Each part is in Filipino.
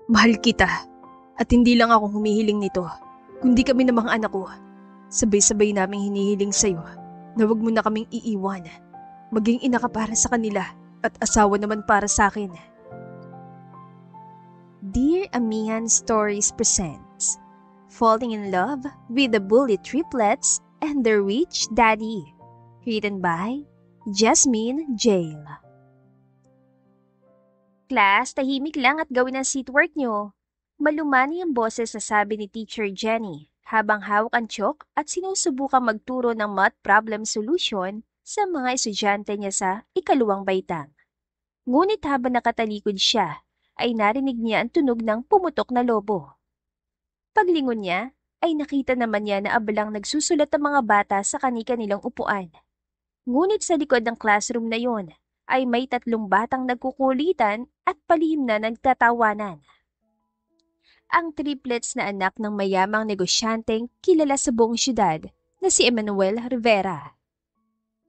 Mahal kita. At hindi lang ako humihiling nito, kundi kami ng mga anak ko. Sabay-sabay naming hinihiling sa'yo na huwag mo na kaming iiwan. Maging ina ka para sa kanila at asawa naman para sa akin. Dear Amihan Stories presents Falling in Love with the Bully Triplets and their Rich Daddy. Written by Jasmine Jail. Class, tahimik lang at gawin ang seatwork nyo. Malumani ang boses na sabi ni Teacher Jenny habang hawak ang chalk at sinusubukang magturo ng math problem solution sa mga estudyante niya sa ikaluwang baitang. Ngunit habang nakatalikod siya, ay narinig niya ang tunog ng pumutok na lobo. Paglingon niya, ay nakita naman niya na abalang nagsusulat ang mga bata sa kani-kanilang upuan. Ngunit sa likod ng classroom na yon, ay may 3 batang nagkukulitan at palihim na nagtatawanan. Ang triplets na anak ng mayamang negosyanteng kilala sa buong syudad na si Emmanuel Rivera.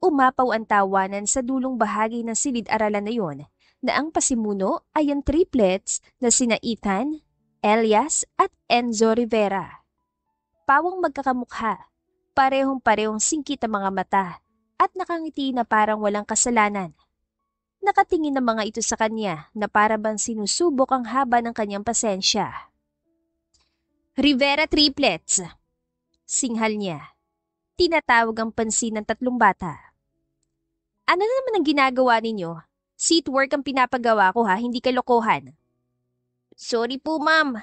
Umapaw ang tawanan sa dulong bahagi ng silid-aralan na yon na ang pasimuno ay ang triplets na sina Ethan, Elias at Enzo Rivera. Pawang magkakamukha, parehong-parehong singkit ang mga mata at nakangiti na parang walang kasalanan. Nakatingin ang mga ito sa kanya na para bang sinusubok ang haba ng kanyang pasensya. Rivera Triplets, singhal niya. Tinatawag ang pansin ng 3 bata. Ano na naman ang ginagawa ninyo? Seatwork ang pinapagawa ko ha, hindi kalokohan. Sorry po ma'am.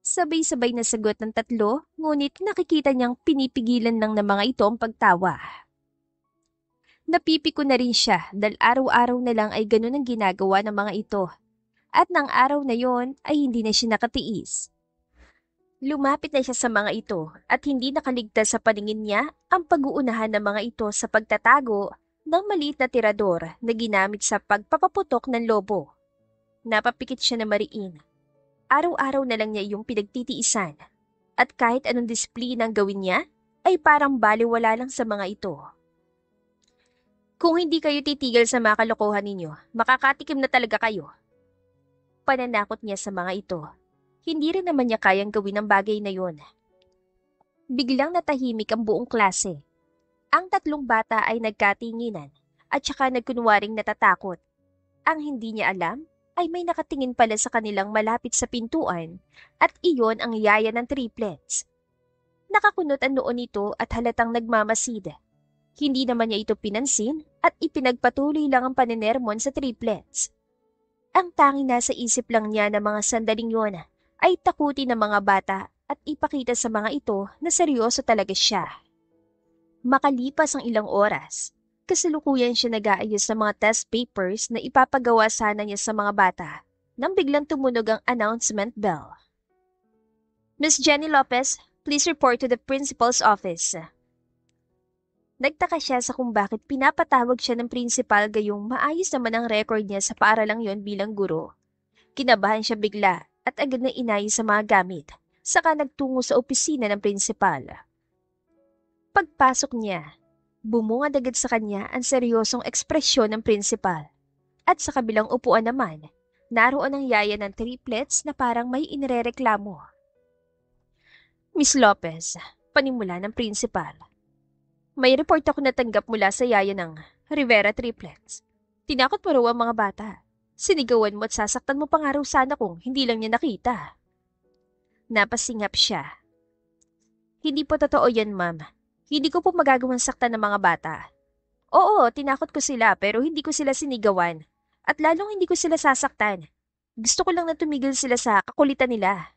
Sabay-sabay na sagot ng 3, ngunit nakikita niyang pinipigilan lang ng mga ito ang pagtawa. Napipiko na rin siya dahil araw-araw na lang ay ganun ang ginagawa ng mga ito. At nang araw na yon ay hindi na siya nakatiis. Lumapit na siya sa mga ito at hindi nakaligtas sa paningin niya ang pag-uunahan ng mga ito sa pagtatago ng maliit na tirador na ginamit sa pagpapaputok ng lobo. Napapikit siya na mariin. Araw-araw na lang niya yung pinagtitiisan at kahit anong disiplina ang gawin niya ay parang baliwala lang sa mga ito. Kung hindi kayo titigil sa mga kalokohan ninyo, makakatikim na talaga kayo. Pananakot niya sa mga ito. Hindi rin naman niya kayang gawin ang bagay na yon. Biglang natahimik ang buong klase. Ang 3 bata ay nagkatinginan at saka nagkunwaring natatakot. Ang hindi niya alam ay may nakatingin pala sa kanilang malapit sa pintuan at iyon ang yaya ng triplets. Nakakunot ang noo nito at halatang nagmamasid. Hindi naman niya ito pinansin at ipinagpatuloy lang ang panenermon sa triplets. Ang tanging nasa isip lang niya na mga sandaling yon ay takutin ng mga bata at ipakita sa mga ito na seryoso talaga siya. Makalipas ang ilang oras, kasalukuyan siya nag-aayos ng mga test papers na ipapagawa sana niya sa mga bata nang biglang tumunog ang announcement bell. Miss Jenny Lopez, please report to the principal's office. Nagtaka siya sa kung bakit pinapatawag siya ng principal gayong maayos naman ang record niya sa paaralang yon bilang guro. Kinabahan siya bigla at agad na inayos sa mga gamit, saka nagtungo sa opisina ng principal. Pagpasok niya, bumungad agad sa kanya ang seryosong ekspresyon ng principal. At sa kabilang upuan naman, naroon ang yaya ng triplets na parang may inirereklamo. Miss Lopez, panimula ng principal. May report ako natanggap mula sa yaya ng Rivera Triplets. Tinakot mo raw ang mga bata. Sinigawan mo at sasaktan mo pang araw sana kung hindi lang niya nakita. Napasingap siya. Hindi po totoo yan, ma'am. Hindi ko po magagawang saktan ng mga bata. Oo, tinakot ko sila pero hindi ko sila sinigawan. At lalong hindi ko sila sasaktan. Gusto ko lang na tumigil sila sa kakulitan nila.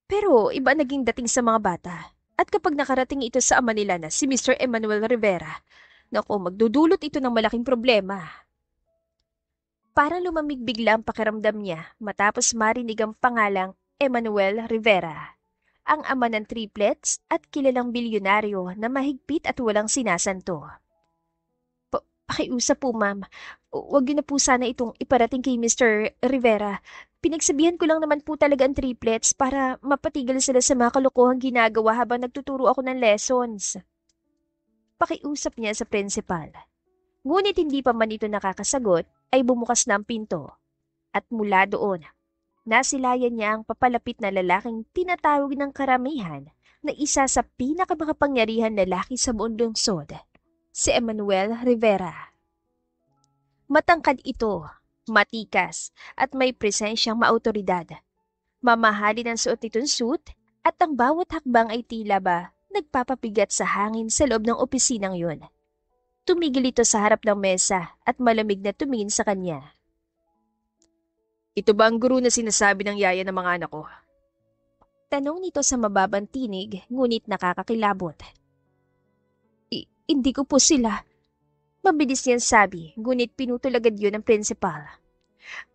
Pero iba naging dating sa mga bata. At kapag nakarating ito sa ama nila na si Mr. Emmanuel Rivera, naku, magdudulot ito ng malaking problema. Parang lumamig bigla ang pakiramdam niya matapos marinig ang pangalang Emmanuel Rivera, ang ama ng triplets at kilalang bilyonaryo na mahigpit at walang sinasanto. Pakiusap po ma'am, huwag yun na po sana itong iparating kay Mr. Rivera. Pinagsabihan ko lang naman po talaga ang triplets para mapatigil sila sa mga kalokohang ginagawa habang nagtuturo ako ng lessons. Pakiusap niya sa principal. Ngunit hindi pa man ito nakakasagot, ay bumukas na ang pinto. At mula doon, Nasilayan niya ang papalapit na lalaking tinatawag ng karamihan na isa sa pinakamakapangyarihan lalaki sa buong lungsod, si Emmanuel Rivera. Matangkad ito, matikas, at may presensyang maautoridad. Mamahalin ang suot nitong suit at ang bawat hakbang ay tila ba nagpapapigat sa hangin sa loob ng opisinang yun. Tumigil ito sa harap ng mesa at malamig na tumingin sa kanya. Ito ba ang guro na sinasabi ng yaya ng mga anak ko? Tanong nito sa mababang tinig ngunit nakakakilabot. Hindi ko po sila. Mabilis niyan sabi, ngunit pinutol agad yun ng principal.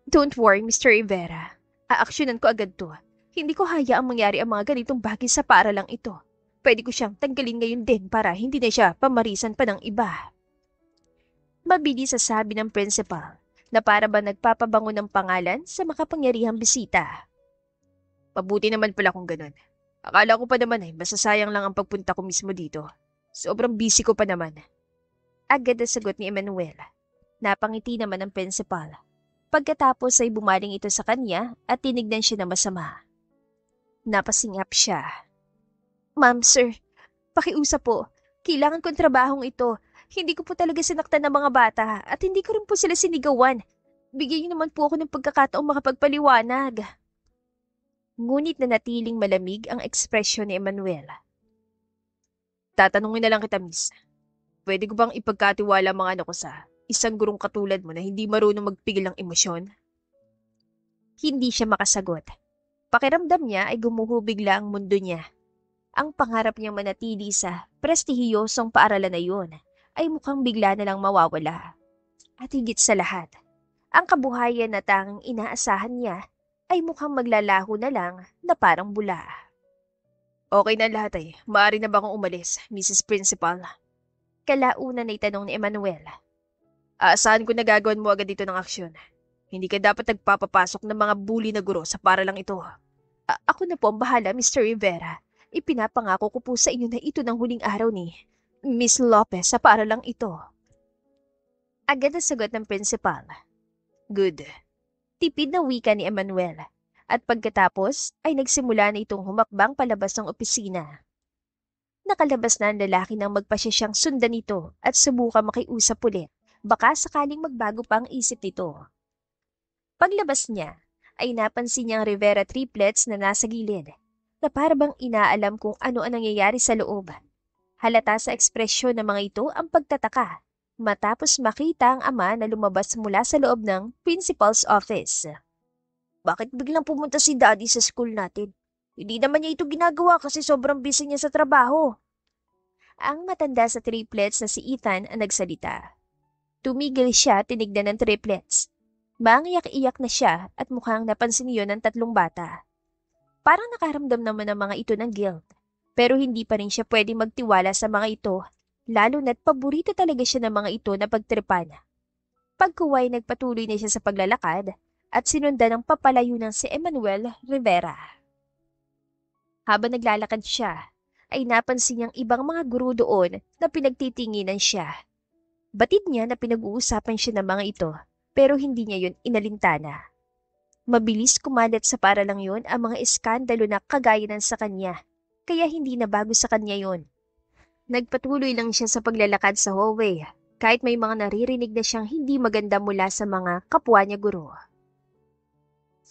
Don't worry, Mr. Rivera. Aaksyonan ko agad to. Hindi ko hayaang mangyari ang mga ganitong bagay sa paaralang ito. Pwede ko siyang tanggalin ngayon din para hindi na siya pamarisan pa ng iba. Mabilis sa sabi ng principal na para ba nagpapabango ng pangalan sa makapangyarihang bisita. Mabuti naman pala kung ganun. Akala ko pa naman masasayang lang ang pagpunta ko mismo dito. Sobrang busy ko pa naman. Agad na sagot ni Emmanuel. Napangiti naman ang principal. Pagkatapos ay bumaling ito sa kanya at tinignan siya na masama. Napasingap siya. Ma'am, sir, pakiusap po. Kailangan kong trabahong ito. Hindi ko po talaga sinaktan ng mga bata at hindi ko rin po sila sinigawan. Bigyan niyo naman po ako ng pagkakataong makapagpaliwanag. Ngunit nanatiling malamig ang ekspresyon ni Emmanuel. Tatanungin na lang kita, miss. Pwede ko bang ipagkatiwala mga anak ko sa isang gurong katulad mo na hindi marunong magpigil ng emosyon? Hindi siya makasagot. Pakiramdam niya ay gumuho bigla ang mundo niya. Ang pangarap niyang manatili sa prestihiyosong paaralan na yun ay mukhang bigla na lang mawawala. At higit sa lahat, ang kabuhayan na tanging inaasahan niya ay mukhang maglalaho na lang na parang bula. Okay na lahat Maaari na ba akong umalis, Mrs. Principal? Kalaunan na itanong ni Emmanuel. Aasahan ko na gagawin mo agad dito ng aksyon. Hindi ka dapat nagpapapasok ng mga bully na guro sa paralang ito. Ako na po ang bahala, Mr. Rivera. Ipinapangako ko po sa inyo na ito ng huling araw ni Miss Lopez sa paaralang ito. Agad na sagot ng principal. Good. Tipid na wika ni Emmanuel. At pagkatapos ay nagsimula na itong humakbang palabas ng opisina. Nakalabas na ang lalaki nang magpasya siyang sundan nito at subukan makiusap ulit. Baka sakaling magbago pa ang isip nito. Paglabas niya, ay napansin niyang Rivera triplets na nasa gilid, na para bang inaalam kung ano ang nangyayari sa loob. Halata sa ekspresyon ng mga ito ang pagtataka, matapos makita ang ama na lumabas mula sa loob ng principal's office. Bakit biglang pumunta si Daddy sa school natin? Hindi naman niya ito ginagawa kasi sobrang busy niya sa trabaho. Ang matanda sa triplets na si Ethan ang nagsalita. Tumigil siya tinignan ng triplets. Mangiyak-iyak na siya at mukhang napansin niyo ng tatlong bata. Parang nakaramdam naman ng mga ito ng guilt, pero hindi pa rin siya pwede magtiwala sa mga ito, lalo na't paborito talaga siya ng mga ito na pagtripan. Pagkuway nagpatuloy na siya sa paglalakad at sinundan ng papalayo ng si Emmanuel Rivera. Habang naglalakad siya, ay napansin niyang ibang mga guro doon na pinagtitinginan siya. Batid niya na pinag-uusapan siya ng mga ito, pero hindi niya yun inalintana. Mabilis kumalat sa paralang yun ang mga iskandalo na kagaya ng sa kanya, kaya hindi na bago sa kanya yun. Nagpatuloy lang siya sa paglalakad sa hallway, kahit may mga naririnig na siyang hindi maganda mula sa mga kapwa niya guro.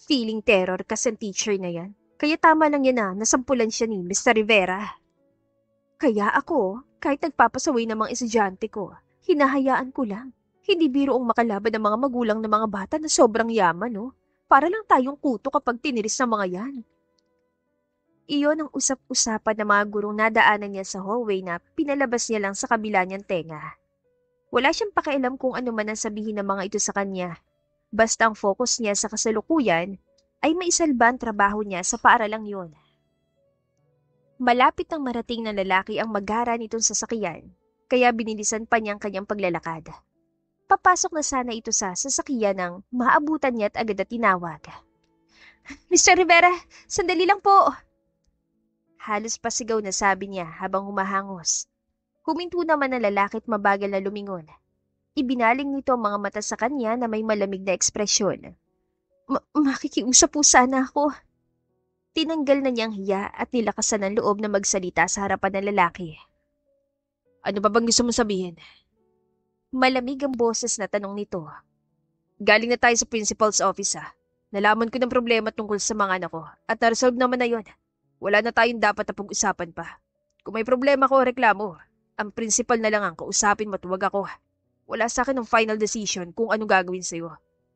Feeling terror kasi ang teacher na yan, kaya tama lang yan na nasampulan siya ni Mr. Rivera. Kaya ako, kahit nagpapasaway ng mga estudyante ko, hinahayaan ko lang. Hindi biroong makalaban ng mga magulang ng mga bata na sobrang yaman, no? Para lang tayong kuto kapag tiniris ng mga yan. Iyon ang usap-usapan ng mga gurong nadaanan niya sa hallway na pinalabas niya lang sa kabila niyang tenga. Wala siyang pakialam kung ano man ang sabihin ng mga ito sa kanya. Basta ang focus niya sa kasalukuyan ay maisalba ang trabaho niya sa paaralang yun. Malapit ang marating na lalaki ang magara nitong sasakyan, kaya binilisan pa niyang kanyang paglalakad. Papasok na sana ito sa sasakyan nang maabutan niya at agad na tinawag. Mr. Rivera, sandali lang po! Halos pasigaw na sabi niya habang humahangos. Huminto naman ang lalaki at mabagal na lumingon. Ibinaling nito ang mga mata sa kanya na may malamig na ekspresyon. Makikiusap po sana ako. Tinanggal na niyang hiya at nilakasan ng loob na magsalita sa harapan ng lalaki. Ano ba bang gusto mong sabihin? Malamig ang boses na tanong nito. Galing na tayo sa principal's office ha. Nalaman ko ng problema tungkol sa mga anak ko at na-resolve naman na yon. Wala na tayong dapat na pag-usapan pa. Kung may problema ko o reklamo, ang principal na lang ang kausapin mo at huwag ako. Wala sa akin ang final decision kung ano gagawin sa'yo.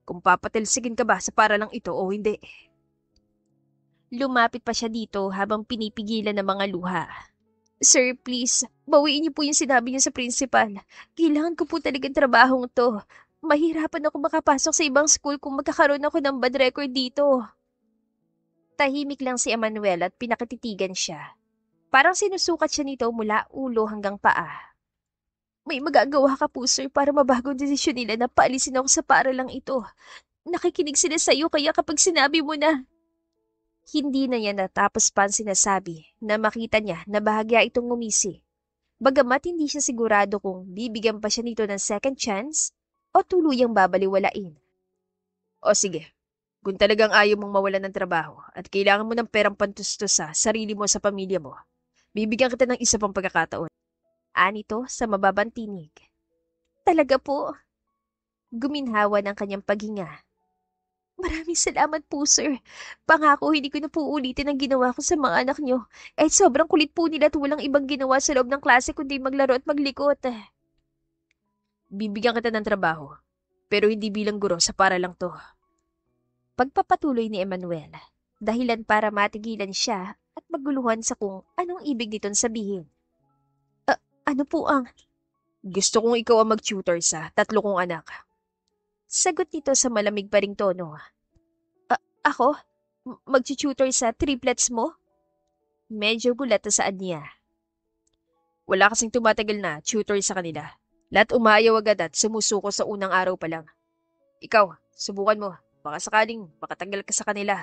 Kung papatelsigin ka ba sa para lang ito o hindi. Lumapit pa siya dito habang pinipigilan ng mga luha. Sir, please, bawiin niyo po yung sinabi niyo sa principal. Kailangan ko po talagang trabahong to. Mahirapan ako makapasok sa ibang school kung magkakaroon ako ng bad record dito. Tahimik lang si Emmanuel at pinakatitigan siya. Parang sinusukat siya nito mula ulo hanggang paa. May magagawa ka po, sir, para mabago ang desisyon nila na paalisin ako sa paaralang ito. Nakikinig sila sa iyo kaya kapag sinabi mo na. Hindi na niya natapos pa ang sinasabi na makita niya na bahagya itong ngumisi. Bagamat hindi siya sigurado kung bibigyan pa siya nito ng second chance o tuluyang babaliwalain. O sige, kung talagang ayaw mong mawalan ng trabaho at kailangan mo ng perang pantustos sa sarili mo sa pamilya mo, bibigyan kita ng isa pang pagkakataon. Anito sa mababang tinig. Talaga po. Guminhawa ng kanyang paghinga. Maraming salamat po, sir. Pangako, hindi ko na po ulitin ang ginawa ko sa mga anak niyo. Sobrang kulit po nila at walang ibang ginawa sa loob ng klase kundi maglaro at maglikot. Bibigyan kita ng trabaho, pero hindi bilang guro sa para lang to. Pagpapatuloy ni Emmanuel, dahilan para matigilan siya at maguluhan sa kung anong ibig nitong sabihin. Ano po ang... Gusto kong ikaw ang mag-tutor sa 3 kong anak. Sagot nito sa malamig pa ring tono. Ako? Mag-tutor sa triplets mo? Medyo gulat na saan niya. Wala kasing tumatagal na tutor sa kanila. Lahat umayaw agad at sumusuko sa unang araw pa lang. Ikaw, subukan mo. Baka sakaling makatagal ka sa kanila.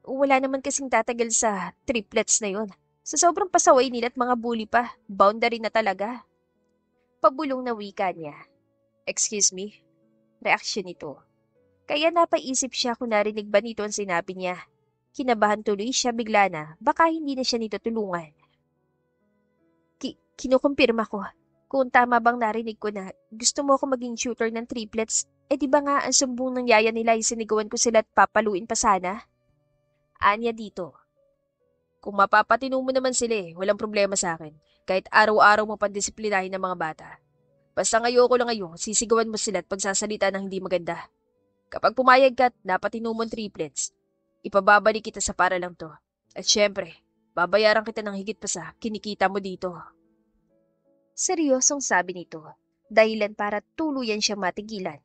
Wala naman kasing tatagal sa triplets na yon. Sa sobrang pasaway nila at mga bully pa, boundary na talaga. Pabulong na wika niya. Excuse me? Reaksyon nito. Kaya napaisip siya kung narinig ba nito ang sinabi niya. Kinabahan tuloy siya bigla na baka hindi na siya nito tulungan. Kinukumpirma ko. Kung tama bang narinig ko na gusto mo ako maging tutor ng triplets, di ba nga ang sumbong ng yaya nila ay sinigawan ko sila at papaluin pa sana? Anya dito. Kung mapapatino mo naman sila walang problema sa akin. Kahit araw-araw mo pandisiplinahin ng mga bata. Basta ngayon ko lang ngayon, sisigawan mo sila at pagsasalita ng hindi maganda. Kapag pumayag ka at napatino mo ang triplets, ipababalik kita sa para lang to. At syempre, babayaran kita ng higit pa sa kinikita mo dito. Seryosong sabi nito, dahilan para tuluyan siyang matigilan.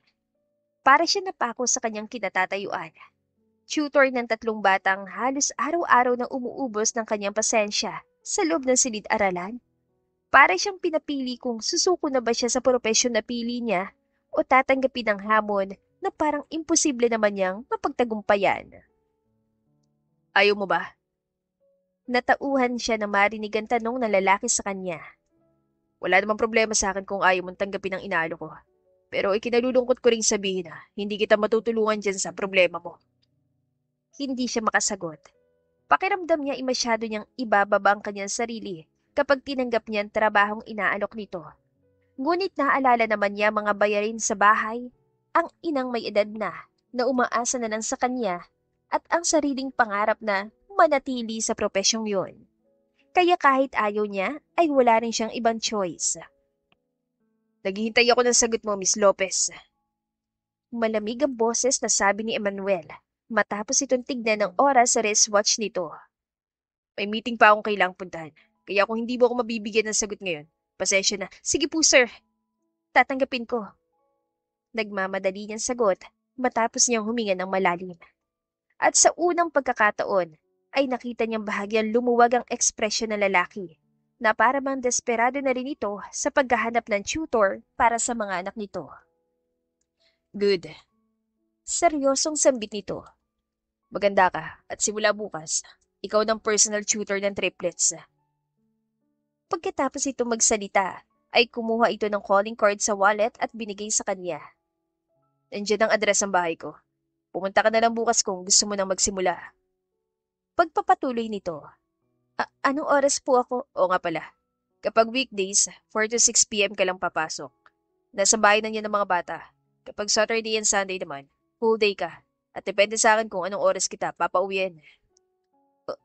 Para siya napako sa kanyang kinatatayuan. Tutor ng 3 batang halos araw-araw na umuubos ng kanyang pasensya sa loob ng silid-aralan. Para siyang pinapili kung susuko na ba siya sa propesyon na pili niya o tatanggapin ang hamon na parang imposible naman niyang mapagtagumpayan. Ayaw mo ba? Natauhan siya na marinig ang tanong ng lalaki sa kanya. Wala namang problema sa akin kung ayaw mong tanggapin ang inaalo ko. Pero ikinalulungkot ko ring sabihin na hindi kita matutulungan dyan sa problema mo. Hindi siya makasagot. Pakiramdam niya masyado niyang ibababa ang kanyang sarili kapag tinanggap niya ang trabahong inaalok nito. Ngunit naalala naman niya mga bayarin sa bahay, ang inang may edad na umaasa na lang sa kanya at ang sariling pangarap na manatili sa propesyong yon. Kaya kahit ayaw niya, ay wala rin siyang ibang choice. Naghihintay ako ng sagot mo, Miss Lopez. Malamig ang boses na sabi ni Emmanuel matapos itong tignan ng oras sa wristwatch nito. May meeting pa akong kailangang puntahan. Kaya kung hindi mo ako mabibigyan ng sagot ngayon, pasensya na. Sige po, sir. Tatanggapin ko. Nagmamadali niyang sagot matapos niyang huminga ng malalim. At sa unang pagkakataon, ay nakita niyang bahagyang lumuwag ang ekspresyon ng lalaki na para bang desperado na rin ito sa paghahanap ng tutor para sa mga anak nito. Good. Seryosong sambit nito. Maganda ka at simula bukas, ikaw ng personal tutor ng triplets. Pagkatapos ito magsalita, ay kumuha ito ng calling card sa wallet at binigay sa kanya. Nandiyan ang address ng bahay ko. Pumunta ka na lang bukas kung gusto mo nang magsimula. Pagpapatuloy nito, anong oras po ako? Oo nga pala. Kapag weekdays, 4 to 6 p.m. ka lang papasok. Nasa bahay na niya ng mga bata. Kapag Saturday and Sunday naman, full day ka. At depende sa akin kung anong oras kita papauwiin.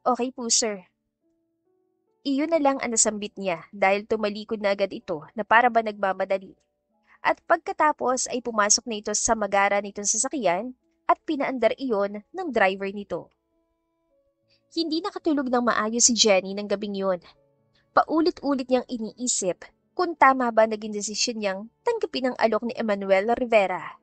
Okay po, sir. Iyon na lang ang nasambit niya dahil tumalikod na agad ito na para ba nagmamadali. At pagkatapos ay pumasok na ito sa magara nitong sasakyan at pinaandar iyon ng driver nito. Hindi nakatulog ng maayos si Jenny ng gabing yun. Paulit-ulit niyang iniisip kung tama ba naging desisyon niyang tanggapin ang alok ni Emmanuel Rivera.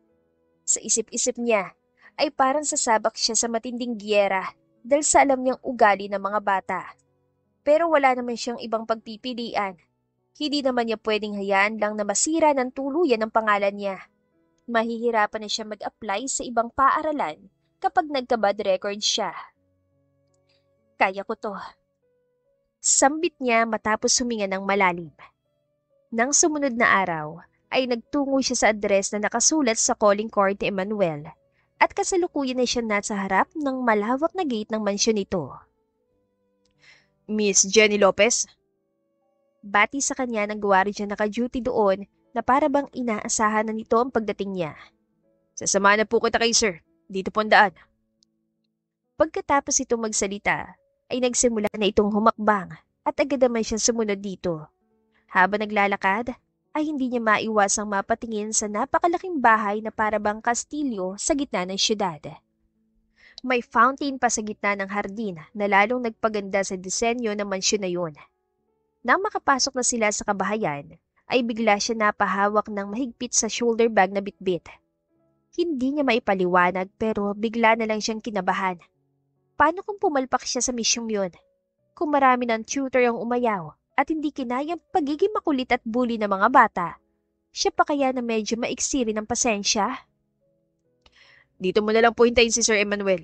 Sa isip-isip niya ay parang sasabak siya sa matinding giyera dahil sa alam niyang ugali ng mga bata. Pero wala naman siyang ibang pagpipilian. Hindi naman niya pwedeng hayaan lang na masira ng tuluyan ang pangalan niya. Mahihirapan na siya mag-apply sa ibang paaralan kapag nagka-bad record siya. Kaya ko to. Sambit niya matapos huminga ng malalim. Nang sumunod na araw, ay nagtungo siya sa address na nakasulat sa calling card ni Emmanuel at kasalukuyan na siya nasa harap ng malawak na gate ng mansyon nito. Miss Jenny Lopez? Bati sa kanya ng gwardiya naka-duty doon na para bang inaasahan na nito ang pagdating niya. Sasamahan na po kita kay sir. Dito po ang daan. Pagkatapos itong magsalita, ay nagsimula na itong humakbang at agad naman siyang sumunod dito. Habang naglalakad, ay hindi niya maiwasang mapatingin sa napakalaking bahay na para bang kastilyo sa gitna ng syudad. May fountain pa sa gitna ng hardin na lalong nagpaganda sa disenyo ng mansyon na yun. Nang makapasok na sila sa kabahayan, ay bigla siya napahawak ng mahigpit sa shoulder bag na bitbit. Hindi niya maipaliwanag pero bigla na lang siyang kinabahan. Paano kung pumalpak siya sa misyong yun? Kung marami ng tutor ang umayaw at hindi kinayang pagiging makulit at bully ng mga bata, siya pa kaya na medyo maiksi rin ang pasensya? Dito mo na lang po hintayin si Sir Emmanuel.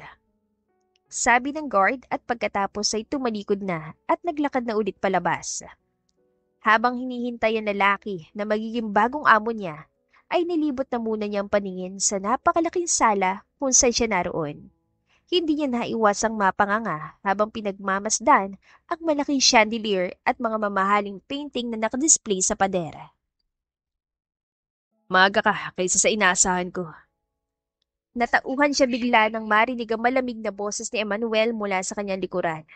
Sabi ng guard at pagkatapos ay tumalikod na at naglakad na ulit palabas. Habang hinihintay ang lalaki na magiging bagong amo niya, ay nilibot na muna niyang paningin sa napakalaking sala kung saan siya naroon. Hindi niya naiwasang mapanganga habang pinagmamasdan ang malaking chandelier at mga mamahaling painting na nakadisplay sa pader. Maaga ka kaysa sa inaasahan ko. Natauhan siya bigla nang marinig ang malamig na boses ni Emmanuel mula sa kanyang likuran.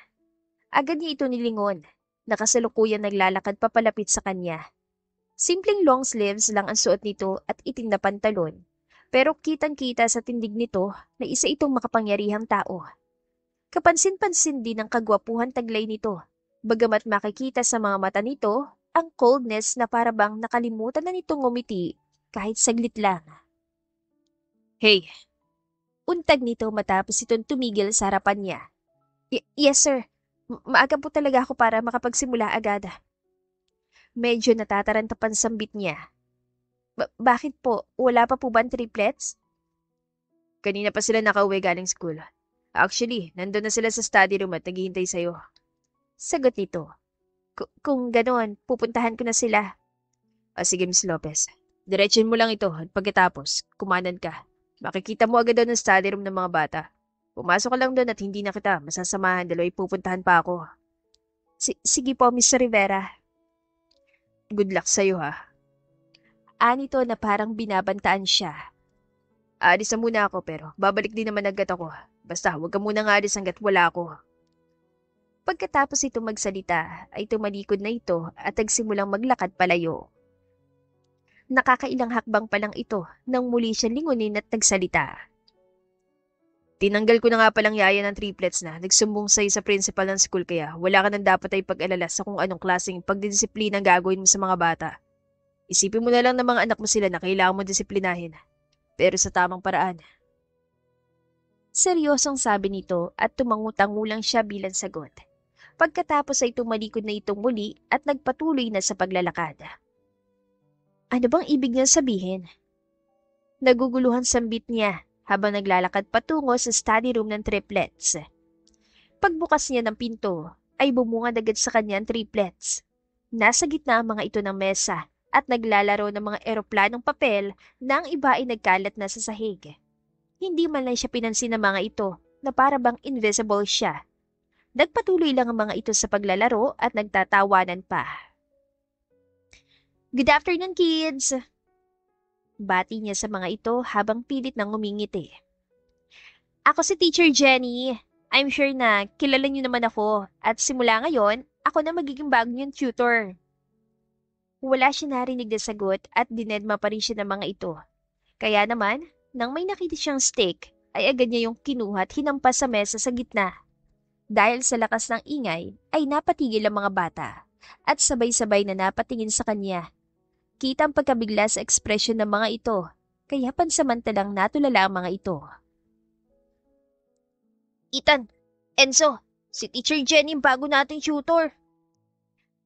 Agad niya ito nilingon. Nakasalukuyan naglalakad papalapit sa kanya. Simpleng long sleeves lang ang suot nito at itim na pantalon. Pero kitang-kita sa tindig nito na isa itong makapangyarihang tao. Kapansin-pansin din ang kagwapuhan taglay nito. Bagamat makikita sa mga mata nito ang coldness na parabang nakalimutan na nitong ngumiti kahit saglit lang. Hey, Untag nito matapos itong tumigil sa harapan niya. Yes sir, maaga po talaga ako para makapagsimula agad. Medyo natatarantapan sambit niya. Bakit po? Wala pa po ba ang triplets? kanina pa sila nakauwi galing school. Actually, nandun na sila sa study room at naghihintay sa'yo. Sagot nito. Kung ganoon, pupuntahan ko na sila. Sige, Miss Lopez. Diretsin mo lang ito at pagkatapos, kumanan ka. Makikita mo agad doon ang study room ng mga bata. Pumasok ka lang doon at hindi na kita masasamahan dahil pupuntahan pa ako. Sige po, Mr. Rivera. Good luck sa'yo ha. Anito na parang binabantaan siya. Aalis na muna ako pero babalik din naman agad ako. Basta huwag ka munang aalis hanggat wala ako. Pagkatapos ito magsalita, ay tumalikod na ito at nagsimulang maglakad palayo. Nakakailang hakbang pa lang ito nang muli siya lingunin at nagsalita. Tinanggal ko na nga palang yaya ng triplets na nagsumbong sa'yo sa principal ng school kaya wala ka nang dapat ay pag-alala sa kung anong klaseng pagdidisiplina ang gagawin mo sa mga bata. Isipin mo na lang ng mga anak mo sila na kailangan mo disiplinahin. Pero sa tamang paraan. Seryosong sabi nito at tumangutangulang siya bilang sagot. Pagkatapos ay tumalikod na itong muli at nagpatuloy na sa paglalakad. Ano bang ibig niyang sabihin? Naguguluhan sambit niya habang naglalakad patungo sa study room ng triplets. Pagbukas niya ng pinto, ay bumungad agad sa kanya ang triplets. Nasa gitna ang mga ito ng mesa at naglalaro ng mga eroplanong papel na ang iba ay nagkalat na sa sahig. Hindi man lang siya pinansin ng mga ito na para bang invisible siya. Nagpatuloy lang ang mga ito sa paglalaro at nagtatawanan pa. Good afternoon, kids! Bati niya sa mga ito habang pilit nang ngumingiti. Ako si Teacher Jenny. I'm sure na kilala niyo naman ako at simula ngayon, ako na magiging bagong yung tutor. Wala siya narinig na sagot at dinedma pa rin siya ng mga ito. Kaya naman, nang may nakita siyang steak, ay agad niya yung kinuha at hinampas sa mesa sa gitna. Dahil sa lakas ng ingay, ay napatigil ang mga bata at sabay-sabay na napatingin sa kanya. Kita ang pagkabigla sa ekspresyon ng mga ito, kaya pansamantalang natulala ang mga ito. Ethan, Enzo, si Teacher Jenny bago nating tutor.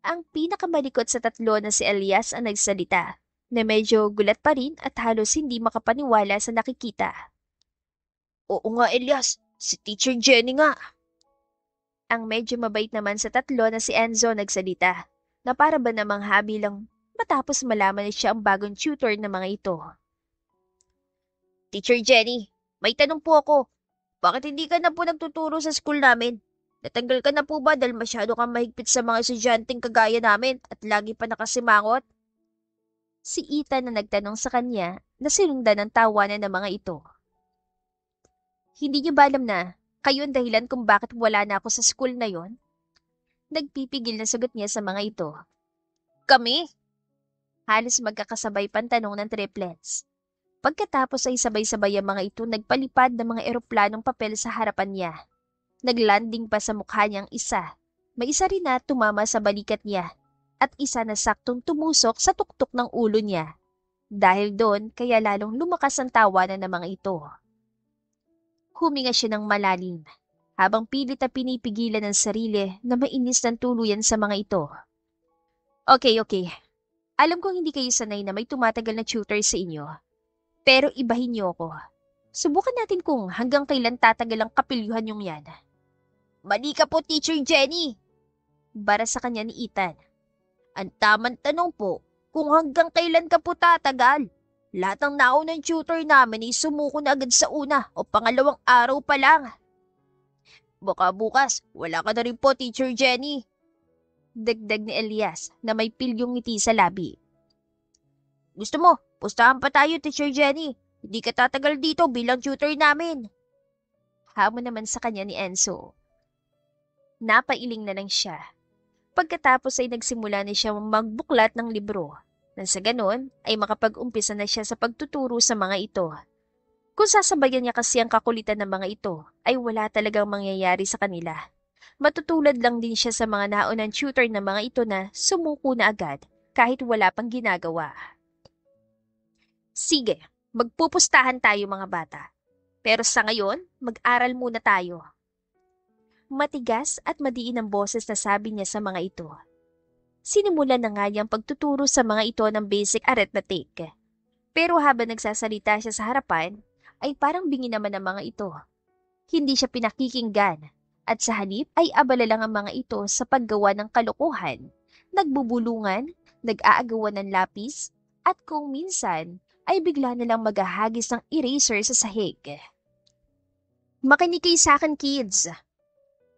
Ang pinakamalikot sa tatlo na si Elias ang nagsalita, na medyo gulat pa rin at halos hindi makapaniwala sa nakikita. Oo nga Elias, si Teacher Jenny nga. Ang medyo mabait naman sa tatlo na si Enzo nagsalita, na para ba namang habi lang matapos malaman na siya ang bagong tutor ng mga ito. Teacher Jenny, may tanong po ako. Bakit hindi ka na po nagtuturo sa school namin? Natanggal ka na po ba dahil masyado kang mahigpit sa mga estudyanteng kagaya namin at lagi pa nakasimangot? Si Ethan na nagtanong sa kanya na sinundan ng tawanan ng mga ito. Hindi niyo ba alam na kayo ang dahilan kung bakit wala na ako sa school na yon? Nagpipigil na sagot niya sa mga ito. Kami? Halos magkakasabay pantanong ng triplets. Pagkatapos ay sabay-sabay ang mga ito nagpalipad ng mga eroplanong papel sa harapan niya. Naglanding pa sa mukha niyang isa. May isa rin na tumama sa balikat niya at isa na saktong tumusok sa tuktok ng ulo niya. Dahil doon, kaya lalong lumakas ang tawanan ng mga ito. Huminga siya ng malalim, habang pilit na pinipigilan ng sarili na mainis ng tuluyan sa mga ito. Okay. Alam kong hindi kayo sanay na may tumatagal na tutor sa inyo. Pero ibahin niyo ako. Subukan natin kung hanggang kailan tatagal ang kapilyuhan yung yan. Mali ka po, Teacher Jenny! Bara sa kanya ni Ethan. Ang tamang tanong po, kung hanggang kailan ka po tatagal? Lahat ng naunang tutor namin ay sumuko na agad sa una o pangalawang araw pa lang. Baka bukas, wala ka na rin po, Teacher Jenny. Dagdag ni Elias na may pilyong ngiti sa labi. Gusto mo, pustahan pa tayo, Teacher Jenny. Hindi ka tatagal dito bilang tutor namin. Hamon naman sa kanya ni Enzo. Napailing na lang siya. Pagkatapos ay nagsimula na siya magbuklat ng libro. Nang sa ganon ay makapag-umpisa na siya sa pagtuturo sa mga ito. Kung sasabayan niya kasi ang kakulitan ng mga ito, ay wala talagang mangyayari sa kanila. Matutulad lang din siya sa mga naunang tutor ng mga ito na sumuko na agad kahit wala pang ginagawa. Sige, magpupustahan tayo mga bata. Pero sa ngayon, mag-aral muna tayo. Matigas at madiin ang boses na sabi niya sa mga ito. Sinimulan na nga niyang pagtuturo sa mga ito ng basic arithmetic. Pero habang nagsasalita siya sa harapan, ay parang bingi naman ang mga ito. Hindi siya pinakikinggan at sa halip ay abala lang ang mga ito sa paggawa ng kalokohan, nagbubulungan, nag-aagawan ng lapis, at kung minsan ay bigla na lang maghahagis ng eraser sa sahig. Makinig kayo sa akin, kids.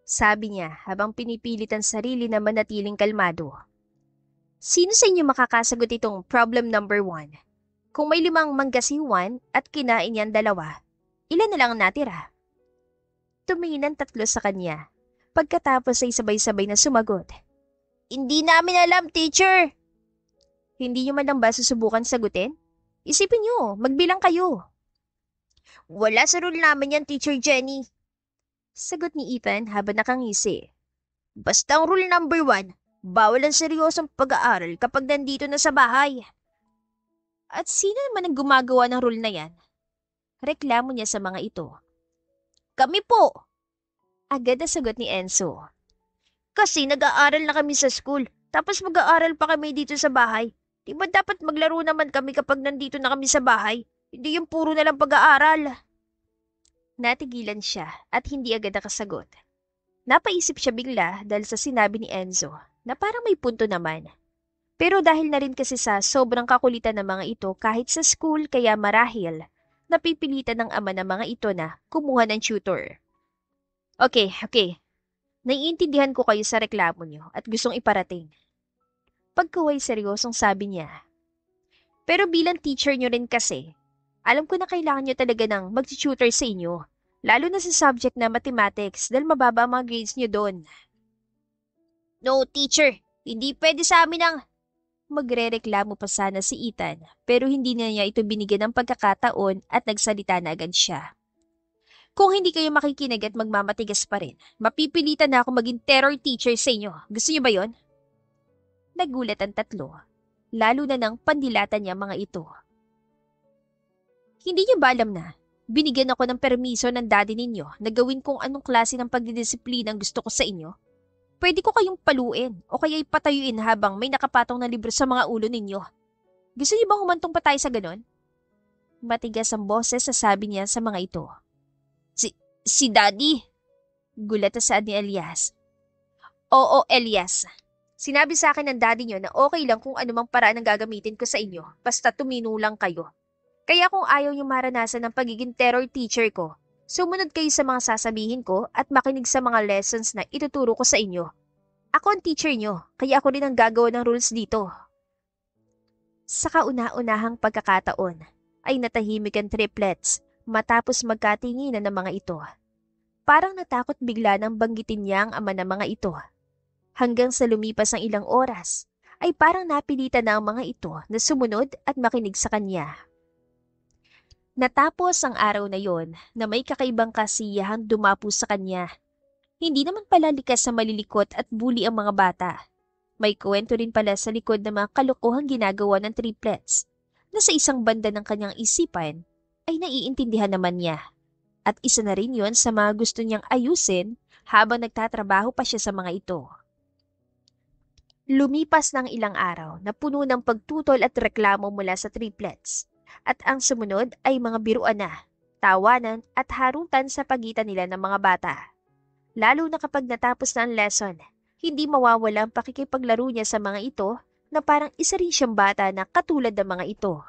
Sabi niya habang pinipilit ang sarili na manatiling kalmado. Sino sa inyo makakasagot itong problem number 1? Kung may 5 manggasiwan at kinain yan 2, ilan na lang ang natira? Tumingin ang 3 sa kanya. Pagkatapos ay sabay-sabay na sumagot. Hindi namin alam, teacher. Hindi niyo man lang ba susubukan sagutin? Isipin niyo, magbilang kayo. Wala sa rule namin yan, Teacher Jenny. Sagot ni Ethan habang nakangisi. Basta ang rule number 1, bawal ang seryosong pag-aaral kapag nandito na sa bahay. At sino naman ang gumagawa ng rule na yan? Reklamo niya sa mga ito. Kami po! Agad na sagot ni Enzo. Kasi nag-aaral na kami sa school, tapos mag-aaral pa kami dito sa bahay. Di ba dapat maglaro naman kami kapag nandito na kami sa bahay? Hindi yung puro na lang pag-aaral. Natigilan siya at hindi agad nakasagot. Napaisip siya bigla dahil sa sinabi ni Enzo na parang may punto naman. Pero dahil na rin kasi sa sobrang kakulitan ng mga ito kahit sa school kaya marahil, napipilitan ng ama ng mga ito na kumuha ng tutor. Okay. Naiintindihan ko kayo sa reklamo niyo at gustong iparating. Pagkaway seryosong sabi niya. Pero bilang teacher niyo rin kasi, alam ko na kailangan niyo talaga ng mag-tutor sa inyo, lalo na sa subject na mathematics dahil mababa ang mga grades niyo doon. No, teacher. Hindi pwede sa amin ang... Magrereklamo pa sana si Ethan pero hindi na niya ito binigyan ng pagkakataon at nagsalita na agad siya. Kung hindi kayo makikinig at magmamatigas pa rin, mapipilitan na ako maging terror teacher sa inyo. Gusto niyo ba yon? Nagulat ang tatlo, lalo na ng pandilatan niya mga ito. Hindi niyo ba alam na binigyan ako ng permiso ng daddy ninyo na gawin kung anong klase ng pagdidisiplina ang gusto ko sa inyo? Pwede ko kayong paluin o kaya ipatayuin habang may nakapatong na libro sa mga ulo ninyo. Gusto niyo bang humantong pa tayo sa ganon? Matigas ang boses sa sabi niya sa mga ito. Si Daddy? Gulat na saad ni Elias. Oo, Elias. Sinabi sa akin ng daddy niyo na okay lang kung anumang paraan ang gagamitin ko sa inyo, basta tumino lang kayo. Kaya kung ayaw niyo maranasan ng pagiging terror teacher ko, sumunod kayo sa mga sasabihin ko at makinig sa mga lessons na ituturo ko sa inyo. Ako ang teacher niyo, kaya ako rin ang gagawa ng rules dito. Sa kauna-unahang pagkakataon, ay natahimik ang triplets matapos magkatinginan ng mga ito. Parang natakot bigla nang banggitin niya ang ama ng mga ito. Hanggang sa lumipas ng ilang oras, ay parang napilitan na ang mga ito na sumunod at makinig sa kanya. Natapos ang araw na yon na may kakaibang kasiyahang dumapo sa kanya. Hindi naman pala likas sa malilikot at bully ang mga bata. May kwento rin pala sa likod ng mga kalokohang ginagawa ng triplets na sa isang banda ng kanyang isipan ay naiintindihan naman niya. At isa na rin yon sa mga gusto niyang ayusin habang nagtatrabaho pa siya sa mga ito. Lumipas ng ilang araw na puno ng pagtutol at reklamo mula sa triplets. At ang sumunod ay mga biruan na, tawanan at harutan sa pagitan nila ng mga bata. Lalo na kapag natapos na ang lesson, hindi mawawala ang pakikipaglaro niya sa mga ito na parang isa rin siyang bata na katulad ng mga ito.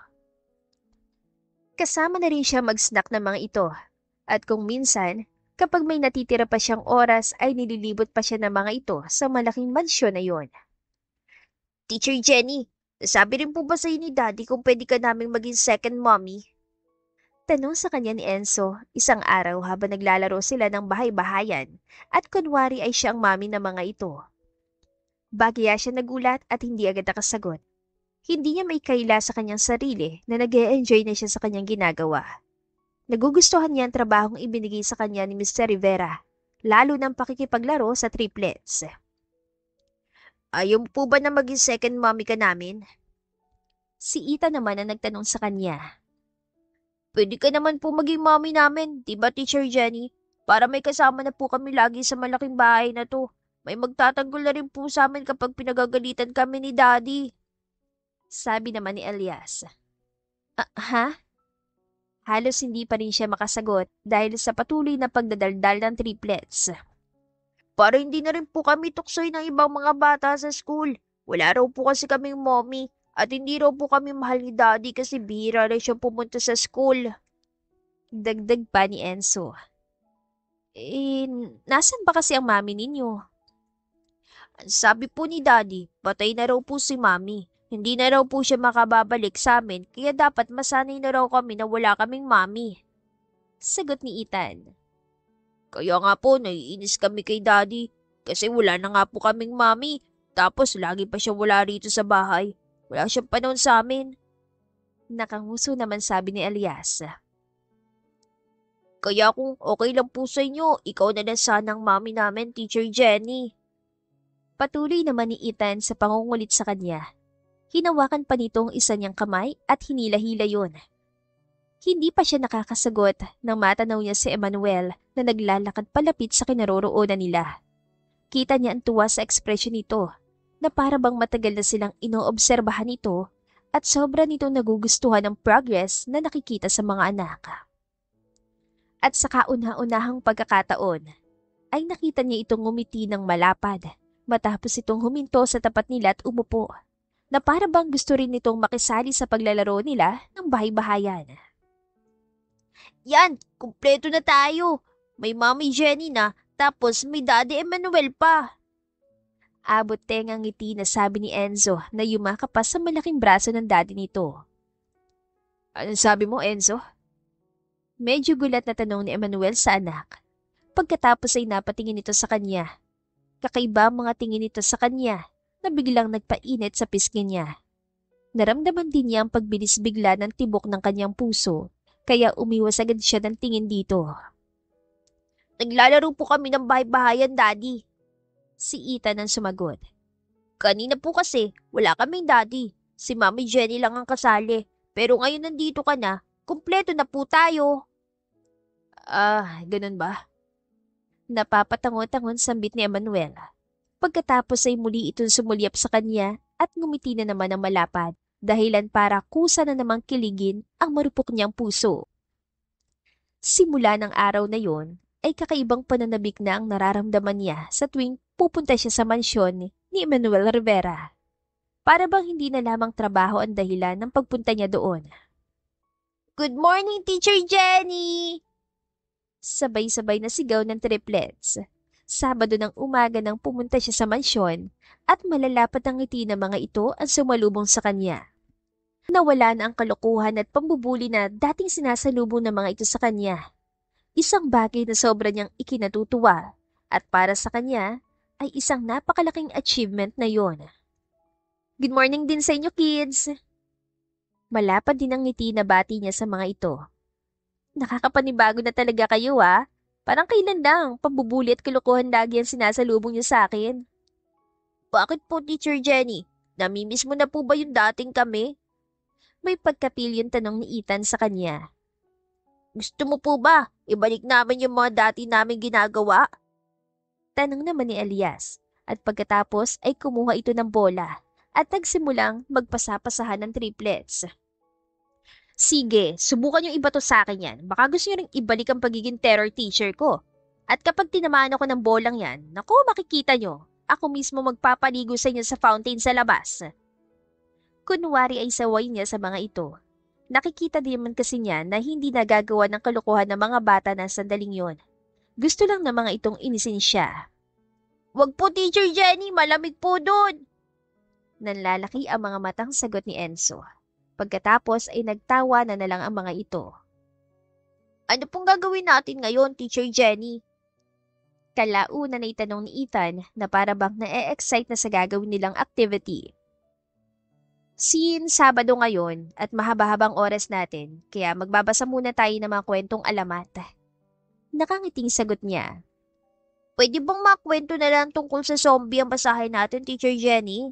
Kasama na rin siya mag-snack ng mga ito. At kung minsan, kapag may natitira pa siyang oras ay nililibot pa siya ng mga ito sa malaking mansyon na yon. Teacher Jenny, nasabi rin po ba sa'yo ni Daddy kung pwede ka naming maging second mommy? Tanong sa kanya ni Enzo isang araw habang naglalaro sila ng bahay-bahayan at kunwari ay siya ang mami ng mga ito. Bagya siya nagulat at hindi agad nakasagot. Hindi niya may kaila sa kanyang sarili na nag-e-enjoy na siya sa kanyang ginagawa. Nagugustuhan niya ang trabahong ibinigay sa kanya ni Mr. Rivera, lalo ng pakikipaglaro sa triplets. Ayaw po ba na maging second mommy ka namin? Si Ita naman ang nagtanong sa kanya. Pwede ka naman po maging mommy namin, di ba Teacher Jenny? Para may kasama na po kami lagi sa malaking bahay na to. May magtatanggol na rin po sa amin kapag pinagagalitan kami ni Daddy. Sabi naman ni Elias. Ha? Halos hindi pa rin siya makasagot dahil sa patuloy na pagdadaldal ng triplets. Para hindi na rin po kami tuksoy ng ibang mga bata sa school. Wala raw po kasi kaming mommy at hindi raw po kami mahal ni Daddy kasi bihira rin siya pumunta sa school. Dagdag pa ni Enzo. Nasan ba kasi ang mami ninyo? Sabi po ni Daddy, patay na raw po si Mami. Hindi na raw po siya makababalik sa amin kaya dapat masanay na raw kami na wala kaming mami. Sagot ni Ethan. Kaya nga po naiinis kami kay Daddy kasi wala na nga po kaming mami. Tapos lagi pa siya wala rito sa bahay. Wala siyang panahon sa amin. Nakanguso naman sabi ni Elias. Kaya kung okay lang po sa inyo, ikaw na lang sanang mami namin, Teacher Jenny. Patuloy naman ni Ethan sa pangungulit sa kanya. Hinawakan pa nito ang isa niyang kamay at hinila-hila yun. Hindi pa siya nakakasagot nang matanaw niya si Emmanuel na naglalakad palapit sa kinaroroonan nila. Kita niya ang tuwa sa ekspresyon nito na para bang matagal na silang inoobserbahan nito at sobra nitong nagugustuhan ang progress na nakikita sa mga anak. At sa kauna-unahang pagkakataon ay nakita niya itong ngumiti ng malapad matapos itong huminto sa tapat nila at umupo. Na para bang gusto rin nitong makisali sa paglalaro nila ng bahay-bahayan. Yan, kumpleto na tayo. May Mami Jenny na, tapos may Daddy Emmanuel pa. Abot tengang ngiti na sabi ni Enzo na yumakap pa sa malaking braso ng daddy nito. Anong sabi mo, Enzo? Medyo gulat na tanong ni Emmanuel sa anak. Pagkatapos ay napatingin ito sa kanya. Kakaiba ang mga tingin nito sa kanya na biglang nagpainit sa pisngi niya. Naramdaman din niya ang pagbilis bigla ng tibok ng kanyang puso, kaya umiwas agad siya ng tingin dito. Naglalaro po kami ng bahay-bahayan, Daddy. Si Ethan ang sumagot. Kanina po kasi, wala kaming daddy. Si Mami Jenny lang ang kasali. Pero ngayon nandito ka na, kumpleto na po tayo. Ganun ba? Napapatangon-tangon sambit ni Emmanuel. Pagkatapos ay muli itong sumulyap sa kanya at ngumiti na naman ng malapad, dahilan para kusa na namang kiligin ang marupok niyang puso. Simula ng araw na yon, ay kakaibang pananabik na ang nararamdaman niya sa tuwing pupunta siya sa mansyon ni Emmanuel Rivera. Para bang hindi na lamang trabaho ang dahilan ng pagpunta niya doon. Good morning, Teacher Jenny! Sabay-sabay na sigaw ng triplets. Sabado ng umaga nang pumunta siya sa mansyon at malalapat ang ngiti ng mga ito ang sumalubong sa kanya. Nawala na ang kalokohan at pambubuli na dating sinasalubong ng mga ito sa kanya. Isang bagay na sobra niyang ikinatutuwa at para sa kanya ay isang napakalaking achievement na yon. Good morning din sa inyo, kids! Malapad din ang ngiti na bati niya sa mga ito. Nakakapanibago na talaga kayo Parang kailan lang, pambubuli at kalokohan lagi ang sinasalubong niyo sa akin. Bakit po, Teacher Jenny? Namimiss mo na po ba yung dating kami? May pagkapil yung tanong ni Ethan sa kanya. Gusto mo po ba? Ibalik namin yung mga dati namin ginagawa? Tanong naman ni Elias at pagkatapos ay kumuha ito ng bola at nagsimulang magpasapasahan ng triplets. Sige, subukan yung iba to sa akin yan. Baka gusto nyo rin ibalik ang pagiging terror teacher ko. At kapag tinamaan ako ng bolang yan, naku, makikita nyo. Ako mismo magpapaligo sa inyo sa fountain sa labas. Kunwari ay saway niya sa mga ito. Nakikita din naman kasi niya na hindi nagagawa ng kalokohan ng mga bata na sandaling yon. Gusto lang ng mga itong inisin siya. Wag po, Teacher Jenny, malamig po doon. Nanlalaki ang mga matang sagot ni Enzo. Pagkatapos ay nagtawa na lang ang mga ito. Ano pong gagawin natin ngayon, Teacher Jenny? Kalaunan na itanong ni Ethan na para bang na-excite na sa gagawin nilang activity. Since Sabado ngayon at mahaba-habang oras natin, kaya magbabasa muna tayo ng mga kwentong alamat. Nakangiting sagot niya. Pwede bang makwento na lang tungkol sa zombie ang basahin natin, Teacher Jenny?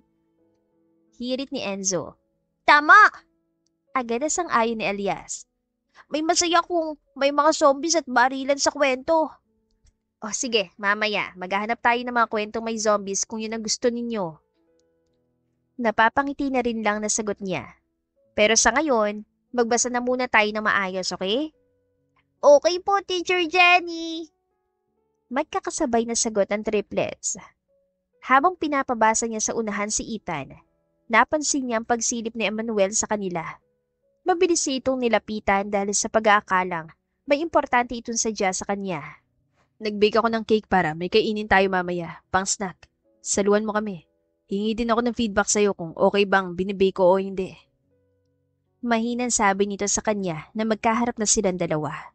Hirit ni Enzo. Tama! Agad na sang-ayon ni Elias. May masaya kung may mga zombies at barilan sa kwento. O sige, mamaya, maghahanap tayo ng mga kwentong may zombies kung yun ang gusto ninyo. Napapangiti na rin lang na sagot niya. Pero sa ngayon, magbasa na muna tayo ng maayos, okay? Okay po, Teacher Jenny! Magkakasabay na sagot ang triplets. Habang pinapabasa niya sa unahan si Ethan, napansin niya ang pagsilip ni Emmanuel sa kanila. Mabilis itong nilapitan dahil sa pag-aakalang may importante itong sadya sa kanya. Nag-bake ako ng cake para may kainin tayo mamaya, pang snack. Saluhan mo kami. Hingi din ako ng feedback sa'yo kung okay bang binibake ko o hindi. Mahinang sabi nito sa kanya na magkaharap na silang dalawa.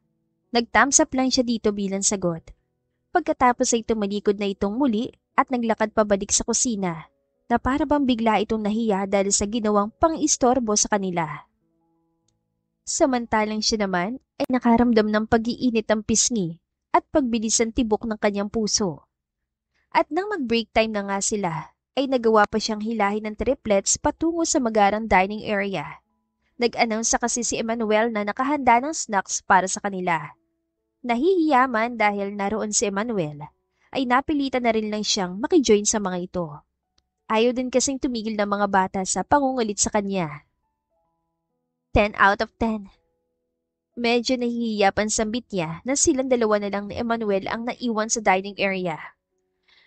Nag-thumbs up lang siya dito bilang sagot. Pagkatapos ay tumalikod na itong muli at naglakad pabalik sa kusina na para bang bigla itong nahiya dahil sa ginawang pang-istorbo sa kanila. Samantalang siya naman ay nakaramdam ng pag-iinit ng pisngi at pagbilis ng tibok ng kanyang puso. At nang mag-break time na nga sila, ay nagawa pa siyang hilahin ng triplets patungo sa magarang dining area. Nag-announce kasi si Emmanuel na nakahanda ng snacks para sa kanila. Nahihiyaman dahil naroon si Emmanuel, ay napilitan na rin lang siyang makijoin sa mga ito. Ayaw din kasing tumigil ng mga bata sa pangungulit sa kanya. 10 out of 10. Medyo nahihiya pansambit niya na silang dalawa na lang ni Emmanuel ang naiwan sa dining area.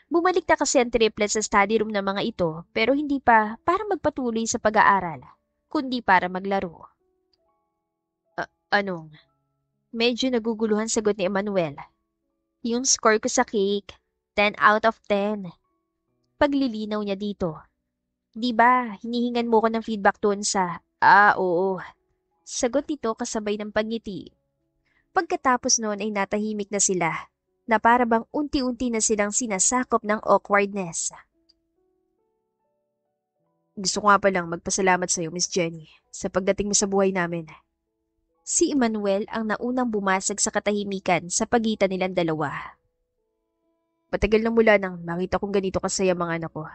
Bumalik na kasi ang triplets sa study room ng mga ito pero hindi pa para magpatuloy sa pag-aaral, kundi para maglaro. Anong? Medyo naguguluhan sagot ni Emmanuel. Yung score ko sa cake, 10 out of 10. Paglilinaw niya dito. Di ba, hinihingan mo ko ng feedback doon sa, oo. Sagot nito kasabay ng pagngiti. Pagkatapos noon ay natahimik na sila, na para bang unti-unti na silang sinasakop ng awkwardness. Gusto ko nga palang magpasalamat sa'yo, Miss Jenny, sa pagdating mo sa buhay namin. Si Emmanuel ang naunang bumasag sa katahimikan sa pagitan nilang dalawa. Matagal na mula nang makita kong ganito kasaya mga anak ko.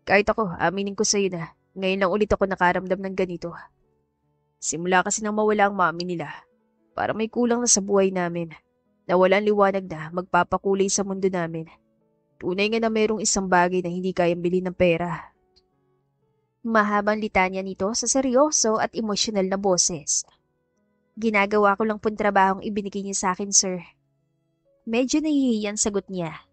Kahit ako, aminin ko sa'yo na ngayon lang ulit ako nakaramdam ng ganito. Simula kasi nang mawala ang mami nila. Para may kulang na sa buhay namin. Nawalan liwanag na magpapakulay sa mundo namin. Tunay nga na mayroong isang bagay na hindi kayang bilhin ng pera. Mahabang litanya nito sa seryoso at emosyonal na boses. Ginagawa ko lang pong trabahong ibinigay niya sa akin, sir. Medyo nahihiyan sagot niya.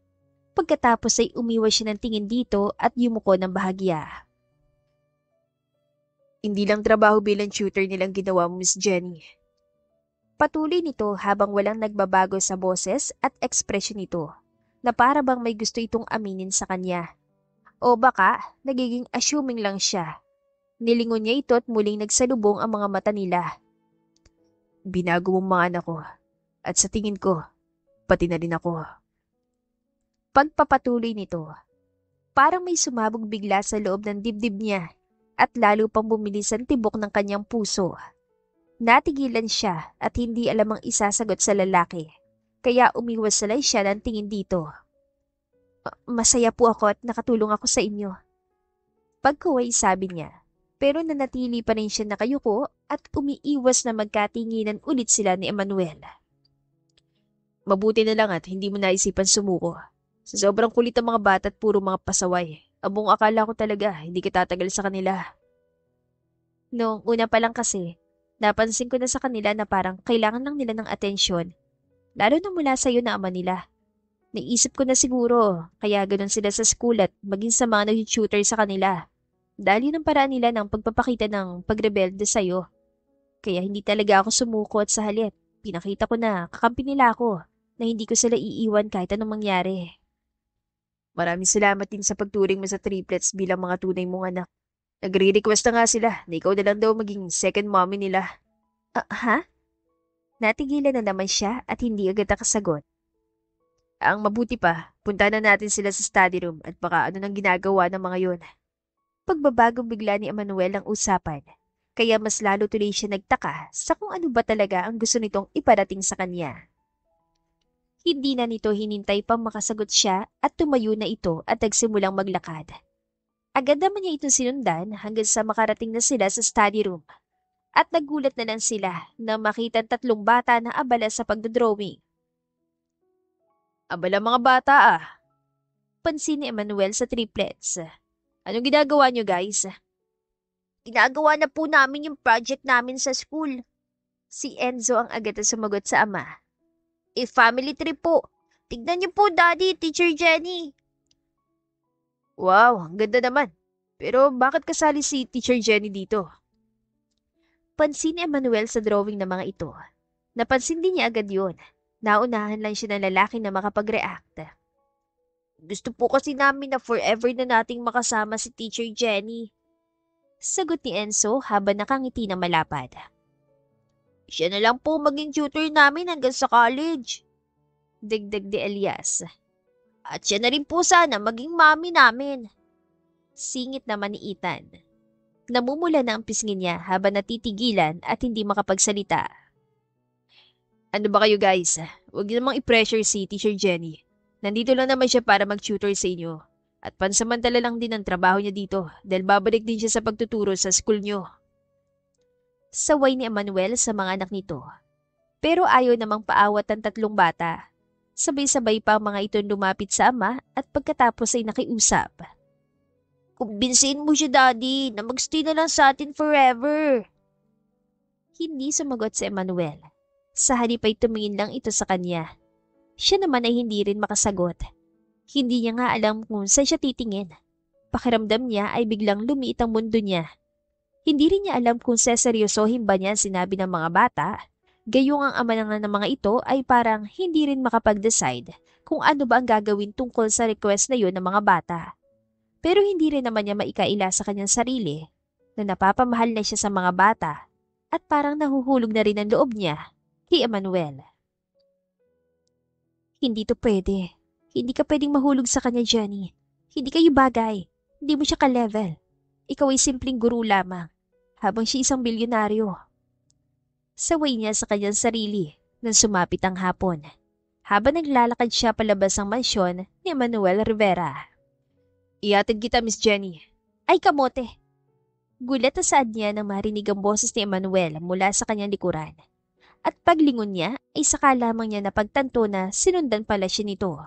Pagkatapos ay umiwas siya ng tingin dito at yumuko ng bahagya. Hindi lang trabaho bilang tutor nilang ginawa mo, Miss Jenny. Patuloy nito habang walang nagbabago sa boses at ekspresyon nito, na para bang may gusto itong aminin sa kanya. O baka, nagiging assuming lang siya. Nilingon niya ito at muling nagsalubong ang mga mata nila. Binago mong mga anak ko. At sa tingin ko, pati na rin ako. Pagpapatuloy nito, parang may sumabog bigla sa loob ng dibdib niya at lalo pang bumilis ang tibok ng kanyang puso. Natigilan siya at hindi alam ang isasagot sa lalaki, kaya umiwas salay siya ng tingin dito. Masaya po ako at nakatulong ako sa inyo. Pagkuway sabi niya, pero nanatili pa rin siya nakayuko at umiiwas na magkatinginan ulit sila ni Emmanuel. Mabuti na lang at hindi mo naisipan sumuko. Sa sobrang kulit ang mga bata at puro mga pasaway. Abong akala ko talaga hindi ka tatagal sa kanila. Noong una pa lang kasi, napansin ko na sa kanila na parang kailangan lang nila ng atensyon, lalo na mula sa iyo na ama nila. Naisip ko na siguro, kaya ganun sila sa school at maging sa mga nag-tutor sa kanila. Dahil yun ang paraan nila ng pagpapakita ng pagrebelde sa'yo. Kaya hindi talaga ako sumuko at sa halip. Pinakita ko na kakampi nila ako, na hindi ko sila iiwan kahit anong mangyari. Maraming salamat din sa pagturing mo sa triplets bilang mga tunay mong anak. Nagre-request na nga sila na ikaw na lang daw maging second mommy nila. Ha? Natigilan na naman siya at hindi agad nakasagot. Ang mabuti pa, punta na natin sila sa study room at baka ano nang ginagawa ng mga yun. Pagbabagong bigla ni Emmanuel ang usapan, kaya mas lalo tuloy siya nagtaka sa kung ano ba talaga ang gusto nitong iparating sa kanya. Hindi na nito hinintay pang makasagot siya at tumayo na ito at nagsimulang maglakad. Agad naman niya itong sinundan hanggang sa makarating na sila sa study room. At nagulat na lang sila na makita 3 bata na abala sa pagdodrawing. Abala mga bata ah. Pansin ni Emmanuel sa triplets. Anong ginagawa niyo guys? Ginagawa na po namin yung project namin sa school. Si Enzo ang agad na sumagot sa ama. Family trip po. Tignan niyo po, Daddy, Teacher Jenny. Wow, ang ganda naman. Pero bakit kasali si Teacher Jenny dito? Pansin ni Emmanuel sa drawing ng mga ito. Napansin din niya agad yun. Naunahan lang siya ng lalaki na makapag-react. Gusto po kasi namin na forever na nating makasama si Teacher Jenny. Sagot ni Enzo habang nakangiti na malapad. Siya na lang po maging tutor namin hanggang sa college. Dagdag ni Elias. At siya na rin po sana maging mami namin. Singit naman ni Ethan. Namumula na ang pisngin niya habang natitigilan at hindi makapagsalita. Ano ba kayo guys? Huwag niyo namang i-pressure si Teacher Jenny. Nandito lang naman siya para mag-tutor sa inyo. At pansamantala lang din ang trabaho niya dito dahil babalik din siya sa pagtuturo sa school niyo. Saway ni Emmanuel sa mga anak nito. Pero ayaw namang paawat ang 3 bata. Sabay-sabay pa ang mga ito lumapit sa ama at pagkatapos ay nakiusap. Kumbinsihin mo siya, Daddy, na magstay na lang sa atin forever. Hindi sumagot si Emmanuel. Sa halip ay tumingin lang ito sa kanya. Siya naman ay hindi rin makasagot. Hindi niya nga alam kung saan siya titingin. Pakiramdam niya ay biglang lumiit ang mundo niya. Hindi rin niya alam kung seseryosohin ba niya ang sinabi ng mga bata Gayong ang ama ng mga ito ay parang hindi rin makapag-decide kung ano ba ang gagawin tungkol sa request na yun ng mga bata. Pero hindi rin naman niya maikaila sa kanyang sarili na napapamahal na siya sa mga bata at parang nahuhulog na rin ang loob niya kay Emmanuel. Hindi to pwede. Hindi ka pwedeng mahulog sa kanya, Jenny. Hindi kayo bagay. Hindi mo siya ka-level. Ikaw ay simpleng guru lamang, habang siya isang bilyonaryo. Saway niya sa kanyang sarili nang sumapit ang hapon, habang naglalakad siya palabas ng mansyon ni Manuel Rivera. Iatid kita, Miss Jenny. Ay kamote! Gulat na saad niya nang marinig ang boses ni Emmanuel mula sa kanyang likuran. At paglingon niya ay saka lamang niya napagtanto na sinundan pala siya nito.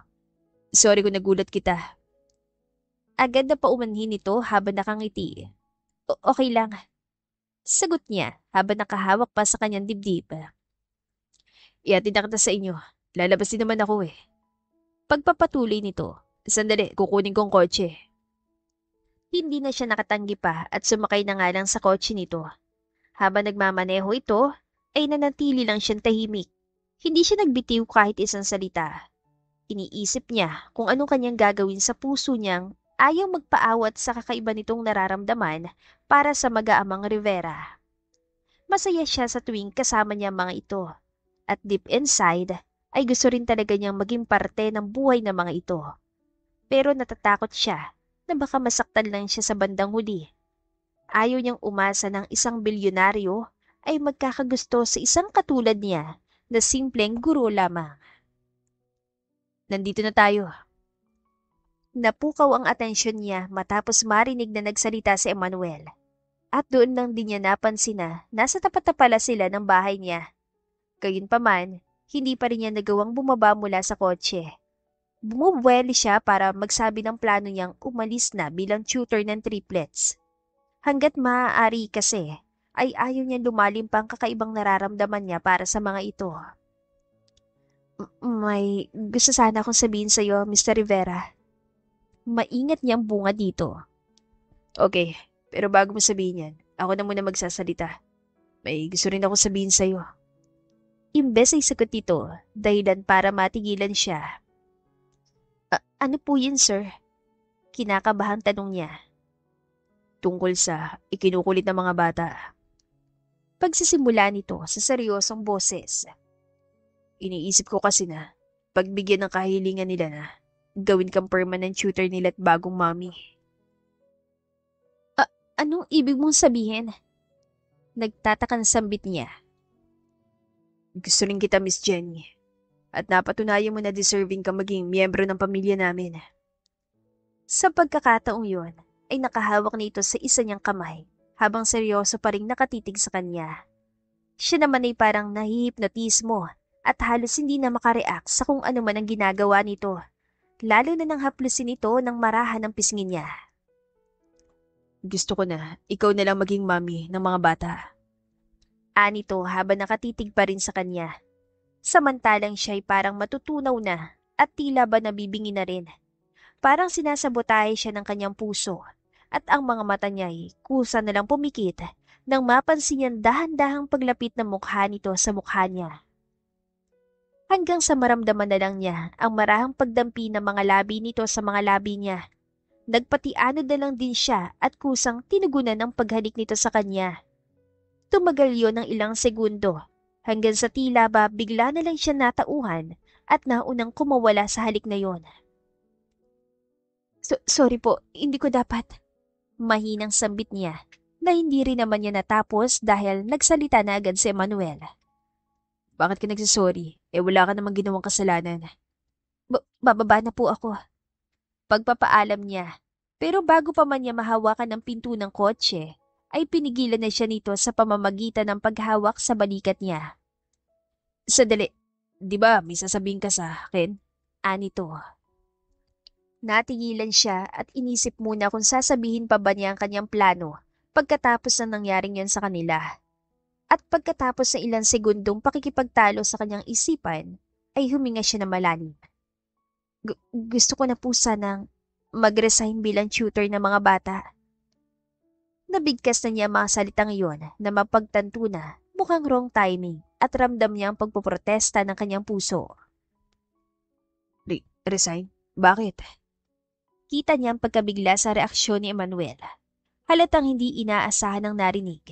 Sorry kung nagulat kita. Agad na paumanhin nito habang nakangiti. Okay lang. Sagot niya habang nakahawak pa sa kanyang dibdib. Iatid na kita sa inyo. Lalabas din naman ako eh. Pagpapatuloy nito, Sandali, kukunin kong kotse. hindi na siya nakatanggi pa at sumakay na nga lang sa kotse nito. Habang nagmamaneho ito, ay nanatili lang siyang tahimik. Hindi siya nagbitiw kahit isang salita. Iniisip niya kung anong kanyang gagawin sa puso niyang ayaw magpaawat sa kakaiba nitong nararamdaman para sa mag-aamang Rivera. Masaya siya sa tuwing kasama niya ang mga ito. At deep inside, ay gusto rin talaga niyang maging parte ng buhay ng mga ito. Pero natatakot siya na baka masaktan lang siya sa bandang huli. Ayaw niyang umasa ng isang bilyonaryo ay magkakagusto sa isang katulad niya na simpleng guro lamang. Nandito na tayo. Napukaw ang atensyon niya matapos marinig na nagsalita si Emmanuel. At doon lang din niya napansin na nasa tapat na pala sila ng bahay niya. Gayunpaman, hindi pa rin niya nagawang bumaba mula sa kotse. Bumubuweli siya para magsabi ng plano niyang umalis na bilang tutor ng triplets. Hanggat maaari kasi, ay ayaw niyang lumalim pang kakaibang nararamdaman niya para sa mga ito. May gusto sana akong sabihin sa iyo, Mr. Rivera. Maingat niyang bunga dito. Okay, pero bago mo sabihin yan, ako na muna magsasalita. May gusto rin ako sabihin sa'yo. Imbes ay sagot nito, dahilan para matigilan siya. Ano po yun, sir? Kinakabahang tanong niya. Tungkol sa ikinukulit ng mga bata. Pagsisimula nito sa seryosong boses. Iniisip ko kasi na pagbigyan ng kahilingan nila na gawin kang permanent tutor nila at bagong mommy. Anong ibig mong sabihin? Nagtatakang sambit niya. Gusto rin kita, Miss Jenny. At napatunayan mo na deserving ka maging miyembro ng pamilya namin. Sa pagkakataong yun, ay nakahawak nito sa isa niyang kamay habang seryoso pa rin nakatitig sa kanya. Siya naman ay parang nahihipnotismo at halos hindi na makareact sa kung ano man ang ginagawa nito, lalo na nang haplusin ito ng marahan ng pisngin niya. Gusto ko na ikaw na lang maging mommy ng mga bata. Anito habang nakatitig pa rin sa kanya. Samantalang siya ay parang matutunaw na at tila ba nabibingi na rin. Parang sinasabotahe siya ng kanyang puso at ang mga mata niya ay kusa na lang pumikit nang mapansin niyang dahan-dahang paglapit ng mukha nito sa mukha niya. Hanggang sa maramdaman na lang niya ang marahang pagdampi ng mga labi nito sa mga labi niya. Nagpatianod na lang din siya at kusang tinugunan ang paghalik nito sa kanya. Tumagal yon ng ilang segundo hanggang sa tila ba bigla na lang siya natauhan at naunang kumawala sa halik na yon. Sorry po, hindi ko dapat. Mahinang sambit niya na hindi rin naman niya natapos dahil nagsalita na agad si Emmanuel. Bakit ka nagsasorry? Wala ka namang ginawang kasalanan. Bababa na po ako. Pagpapaalam niya. Pero bago pa man niya mahawakan ang pinto ng kotse, ay pinigilan na siya nito sa pamamagitan ng paghawak sa balikat niya. Sadali, di ba may sasabihin ka sa akin? Anito. Natigilan siya at inisip muna kung sasabihin pa ba niya ang kanyang plano pagkatapos ng nangyaring yon sa kanila. At pagkatapos ng ilang segundong pakikipagtalo sa kanyang isipan, ay huminga siya na malalim. Gusto ko na po sanang mag-resign bilang tutor ng mga bata. Nabigkas na niya ang mga salitang iyon na mapagtanto na Mukhang wrong timing at ramdam niya ang pagpoprotesta ng kanyang puso. Resign? Bakit? Kita niya ang pagkabigla sa reaksyon ni Emmanuel. Halatang hindi inaasahan ng narinig.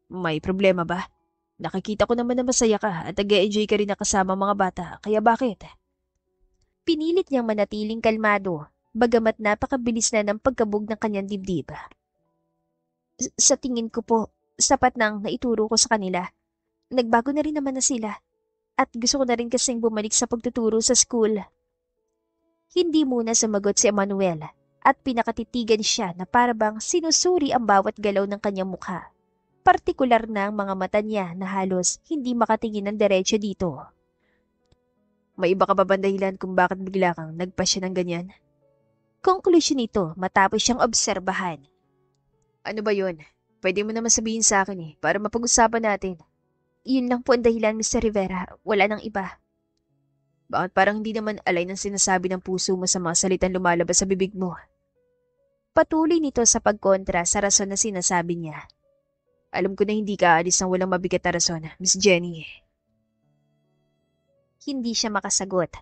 May problema ba? Nakikita ko naman na masaya ka at nag-e-enjoy ka rin na kasama mga bata, kaya bakit? Pinilit niyang manatiling kalmado, bagamat napakabilis na ng pagkabog ng kanyang dibdib. Sa tingin ko po, sapat nang naituro ko sa kanila. Nagbago na rin naman na sila. At gusto ko na rin kasing bumalik sa pagtuturo sa school. Hindi muna sumagot si Emmanuel at pinakatitigan siya na parabang sinusuri ang bawat galaw ng kanyang mukha. Partikular na ang mga mata niya na halos hindi makatingin ng diretso dito. May iba ka ba bang dahilan kung bakit bigla kang nagpasya ng ganyan? Konklusyon nito matapos siyang obserbahan. Ano ba yun? Pwede mo naman sabihin sa akin para mapag-usapan natin. Yun lang po ang dahilan, Mr. Rivera. Wala nang iba. Bakit parang hindi naman alay ng sinasabi ng puso mo sa mga salitang lumalabas sa bibig mo? Patuloy nito sa pagkontra sa rason na sinasabi niya. Alam ko na hindi ka aalis ng walang mabigat na rason, Miss Jenny. Hindi siya makasagot.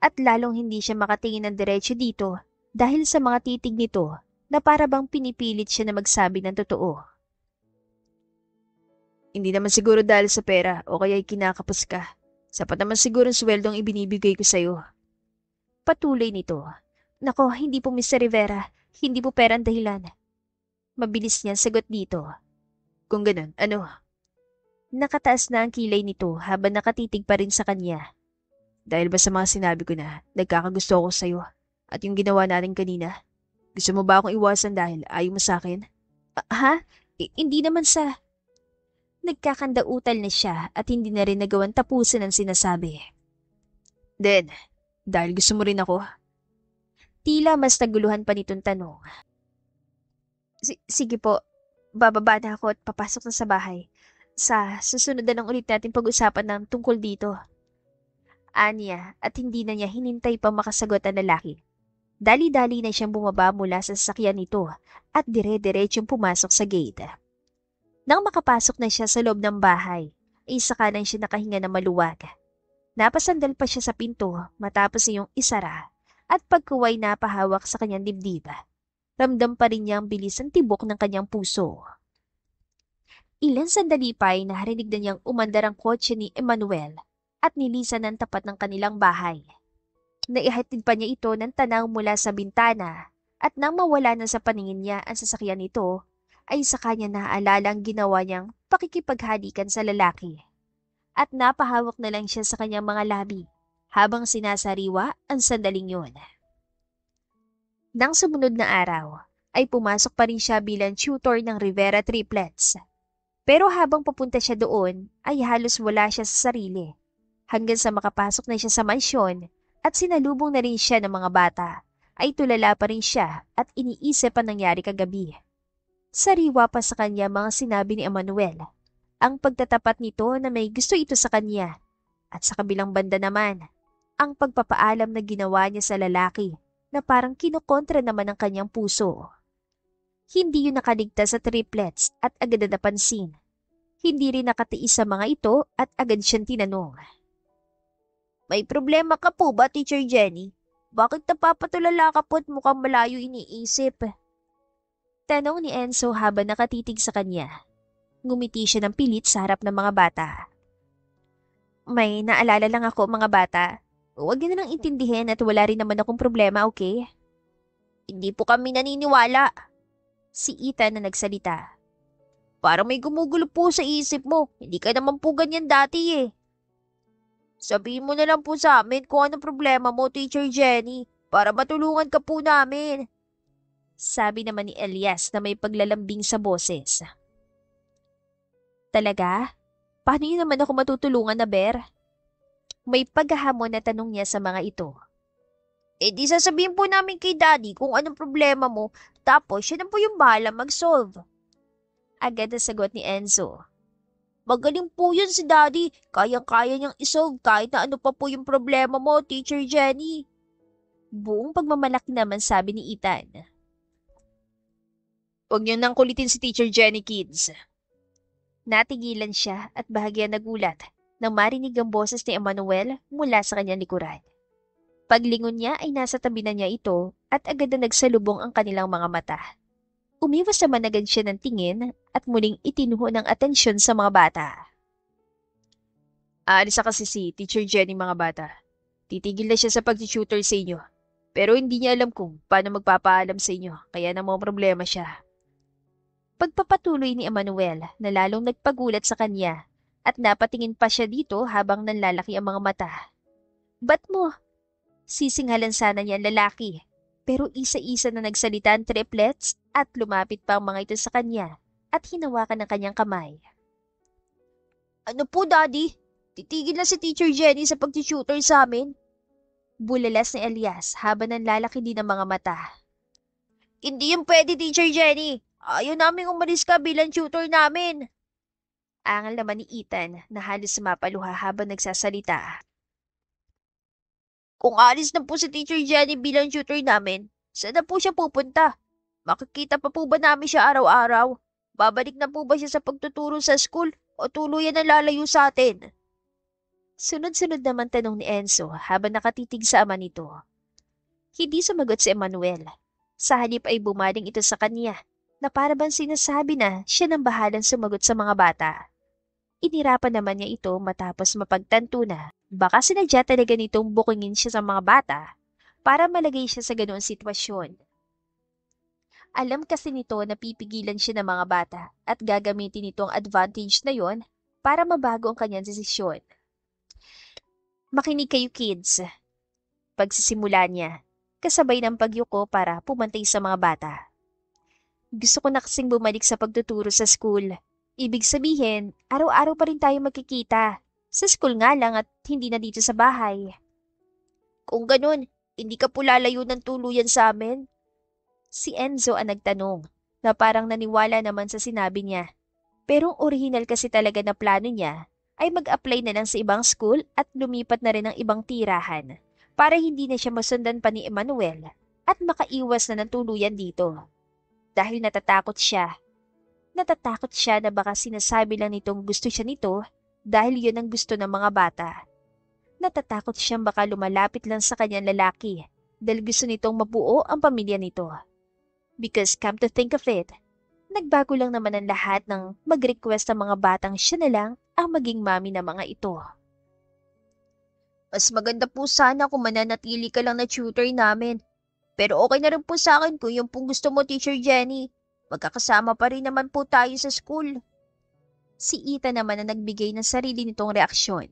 At lalong hindi siya makatingin ng diretsyo dito dahil sa mga titig nito na parabang pinipilit siya na magsabi ng totoo. Hindi naman siguro dahil sa pera o kaya'y kinakapos ka. Sapat naman siguro ang sweldong ibinibigay ko sa'yo. Patuloy nito. Nako, hindi po Mr. Rivera. Hindi po pera ang dahilan. Mabilis niyang sagot dito. Kung ganun, ano? Nakataas na ang kilay nito habang nakatitig pa rin sa kanya. Dahil ba sa mga sinabi ko na nagkakagusto ako sa'yo at yung ginawa natin kanina? Gusto mo ba akong iwasan dahil ayaw mo sa akin? Ha? Hindi naman sa... Nagkakandautal na siya at hindi na rin nagawan tapusin ang sinasabi. Then, dahil gusto mo rin ako? Tila mas naguluhan pa nitong tanong. Sige po, bababa na ako at papasok na sa bahay. Sa susunod na lang ulit natin pag-usapan ng tungkol dito. Anya at hindi na niya hinintay pa makasagot ang lalaki. Dali-dali na siyang bumaba mula sa sasakyan nito at dire-diretsong pumasok sa gate. Nang makapasok na siya sa loob ng bahay, ay saka lang siya nakahinga na maluwag. Napasandal pa siya sa pinto matapos iyong isara at pagkuway napahawak sa kanyang dibdib. Ramdam pa rin niya ang bilis ng tibok ng kanyang puso. Ilan sandali pa ay narinig na niyang umandar ang kotse ni Emmanuel at nilisan ng tapat ng kanilang bahay. Naihatid pa niya ito ng tanaw mula sa bintana at nang mawala na sa paningin niya ang sasakyan nito, ay sa kanya naaalala ang ginawa niyang pakikipaghalikan sa lalaki. At napahawak na lang siya sa kanyang mga labi habang sinasariwa ang sandaling yun. Nang sumunod na araw, ay pumasok pa rin siya bilang tutor ng Rivera Triplets. Pero habang papunta siya doon, ay halos wala siya sa sarili. Hanggang sa makapasok na siya sa mansyon at sinalubong na rin siya ng mga bata, ay tulala pa rin siya at iniisip ang nangyari kagabi. Sariwa pa sa kanya mga sinabi ni Emmanuel. Ang pagtatapat nito na may gusto ito sa kanya. At sa kabilang banda naman, ang pagpapaalam na ginawa niya sa lalaki na parang kinukontra naman ang kanyang puso. Hindi yun nakaligtas sa triplets at agad na napansin. Hindi rin nakatiis sa mga ito at agad siyang tinanong. May problema ka po ba, Teacher Jenny? Bakit napapatulala ka po at mukhang malayo iniisip? Tanong ni Enzo habang nakatitig sa kanya. Ngumiti siya ng pilit sa harap ng mga bata. May naalala lang ako mga bata. Huwag niyo na lang intindihin at wala rin naman akong problema, okay? Hindi po kami naniniwala. Si Ethan na nagsalita. Parang may gumugulo po sa isip mo. Hindi ka naman po ganyan dati eh. Sabihin mo na lang po sa amin kung anong problema mo, Teacher Jenny, para matulungan ka po namin. Sabi naman ni Elias na may paglalambing sa boses. Talaga? Paano niyo naman ako matutulungan na, Ber? May paghahamon na tanong niya sa mga ito. Di sasabihin po namin kay Daddy kung anong problema mo, tapos siya na po yung bahala mag-solve. Agad na sagot ni Enzo. Magaling po yun si Daddy, kayang-kaya niyang isolve kahit na ano pa po yung problema mo, Teacher Jenny. Buong pagmamalaki naman sabi ni Ethan. Huwag niyo nang kulitin si Teacher Jenny, kids. Natigilan siya at bahagya nagulat nang marinig ang boses ni Emmanuel mula sa kanyang likuran. Paglingon niya ay nasa tabi na niya ito at agad na nagsalubong ang kanilang mga mata. Umiwas naman agad siya ng tingin at muling itinuho ng atensyon sa mga bata. Aalis na kasi si Teacher Jenny mga bata. Titigil na siya sa pag-tutor sa inyo. Pero hindi niya alam kung paano magpapaalam sa inyo, kaya namang problema siya. Pagpapatuloy ni Emmanuel na lalong nagpagulat sa kanya at napatingin pa siya dito habang nanlalaki ang mga mata. Ba't mo? Sisinghalan sana niya ang lalaki, pero isa-isa na nagsalita ang triplets at lumapit pa ang mga ito sa kanya at hinawakan ng kanyang kamay. Ano po, Daddy? Titigil na si Teacher Jenny sa pag-tutor sa amin. Bulalas ni Elias habang nanlalaki din ang mga mata. Hindi yung pwede, Teacher Jenny. Ayaw namin umalis ka bilang tutor namin. Angal naman ni Ethan na halos mapaluha habang nagsasalita. Kung alis na po si Teacher Jenny bilang tutor namin, saan na po siya pupunta? Makikita pa po ba namin siya araw-araw? Babalik na po ba siya sa pagtuturo sa school o tuluyan na lalayo sa atin? Sunod-sunod naman tanong ni Enzo habang nakatitig sa ama nito. Hindi sumagot si Emmanuel. Sa halip ay bumaling ito sa kanya na para bang sinasabi na siya nang bahalang sumagot sa mga bata. Inirapan naman niya ito matapos mapagtanto na baka sinadya talaga nitong bukingin siya sa mga bata para malagay siya sa ganoong sitwasyon. Alam kasi nito na pipigilan siya ng mga bata at gagamitin nito ang advantage na yon para mabago ang kanyang desisyon. Makinig kayo kids. Pagsisimula niya, kasabay ng pagyuko para pumantay sa mga bata. Gusto ko na kasing bumalik sa pagtuturo sa school. Ibig sabihin, araw-araw pa rin tayo magkikita. Sa school nga lang at hindi na dito sa bahay. Kung ganun, hindi ka po lalayo ng tuluyan sa amin? Si Enzo ang nagtanong na parang naniwala naman sa sinabi niya. Pero ang original kasi talaga na plano niya ay mag-apply na lang sa ibang school at lumipat na rin ng ibang tirahan para hindi na siya masundan pa ni Emmanuel at makaiwas na ng tuluyan dito. Dahil natatakot siya. Natatakot siya na baka sinasabi lang nitong gusto siya nito dahil yun ang gusto ng mga bata. Natatakot siyang baka lumalapit lang sa kanyang lalaki dahil gusto nitong mabuo ang pamilya nito. Because come to think of it, nagbago lang naman ang lahat ng mag-request ng mga batang siya na lang ang maging mami ng mga ito. Mas maganda po sana kung mananatili ka lang na tutor namin. Pero okay na rin po sa akin kung yung pong gusto mo, Teacher Jenny. Magkakasama pa rin naman po tayo sa school. Si Ethan naman ang nagbigay ng sarili nitong reaksyon.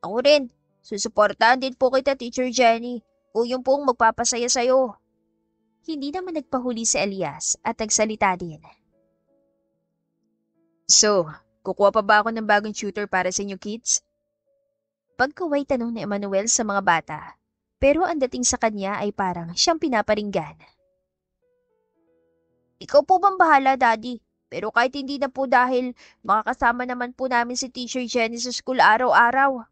Ako rin. Susuportahan din po kita, Teacher Jenny. O yung pong magpapasaya sa'yo. Hindi naman nagpahuli si Elias at nagsalita din. So, kukuha pa ba ako ng bagong tutor para sa inyo kids? Pagkaway tanong ni Emmanuel sa mga bata. Pero ang dating sa kanya ay parang siyang pinaparinggan. Ikaw po bang bahala, Daddy? Pero kahit hindi na po dahil makakasama naman po namin si Teacher Jenny sa school araw-araw.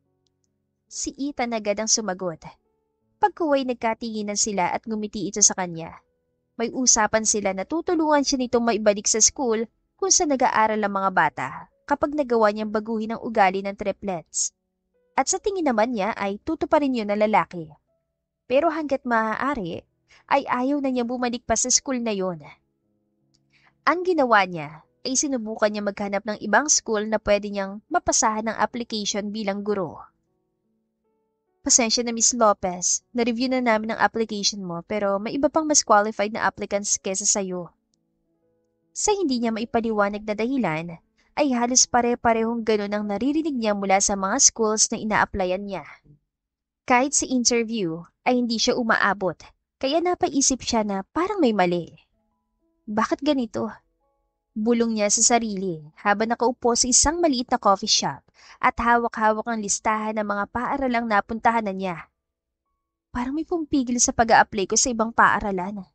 Si Ethan agad ang sumagot. Pagkuway nagkatinginan sila at ngumiti ito sa kanya. May usapan sila na tutulungan siya nitong maibalik sa school kung saan nag-aaral ang mga bata kapag nagawa niyang baguhin ang ugali ng triplets. At sa tingin naman niya ay tutuparin yun ng lalaki. Pero hanggat maaari ay ayaw na niya bumalik pa sa school na yon. Ang ginawa niya ay sinubukan niya maghanap ng ibang school na pwede niyang mapasahan ng application bilang guro. Pasensya na Miss Lopez, na-review na namin ang application mo pero may iba pang mas qualified na applicants kesa sa'yo. Sa hindi niya maipaliwanag na dahilan, ay halos pare-parehong ganun ang naririnig niya mula sa mga schools na ina-applyan niya. Kahit sa interview ay hindi siya umaabot, kaya napaisip siya na parang may mali. Bakit ganito? Bulong niya sa sarili habang nakaupo sa isang maliit na coffee shop at hawak-hawak ang listahan ng mga paaralang napuntahan na niya. Parang may pumpigil sa pag-a-apply ko sa ibang paaralan.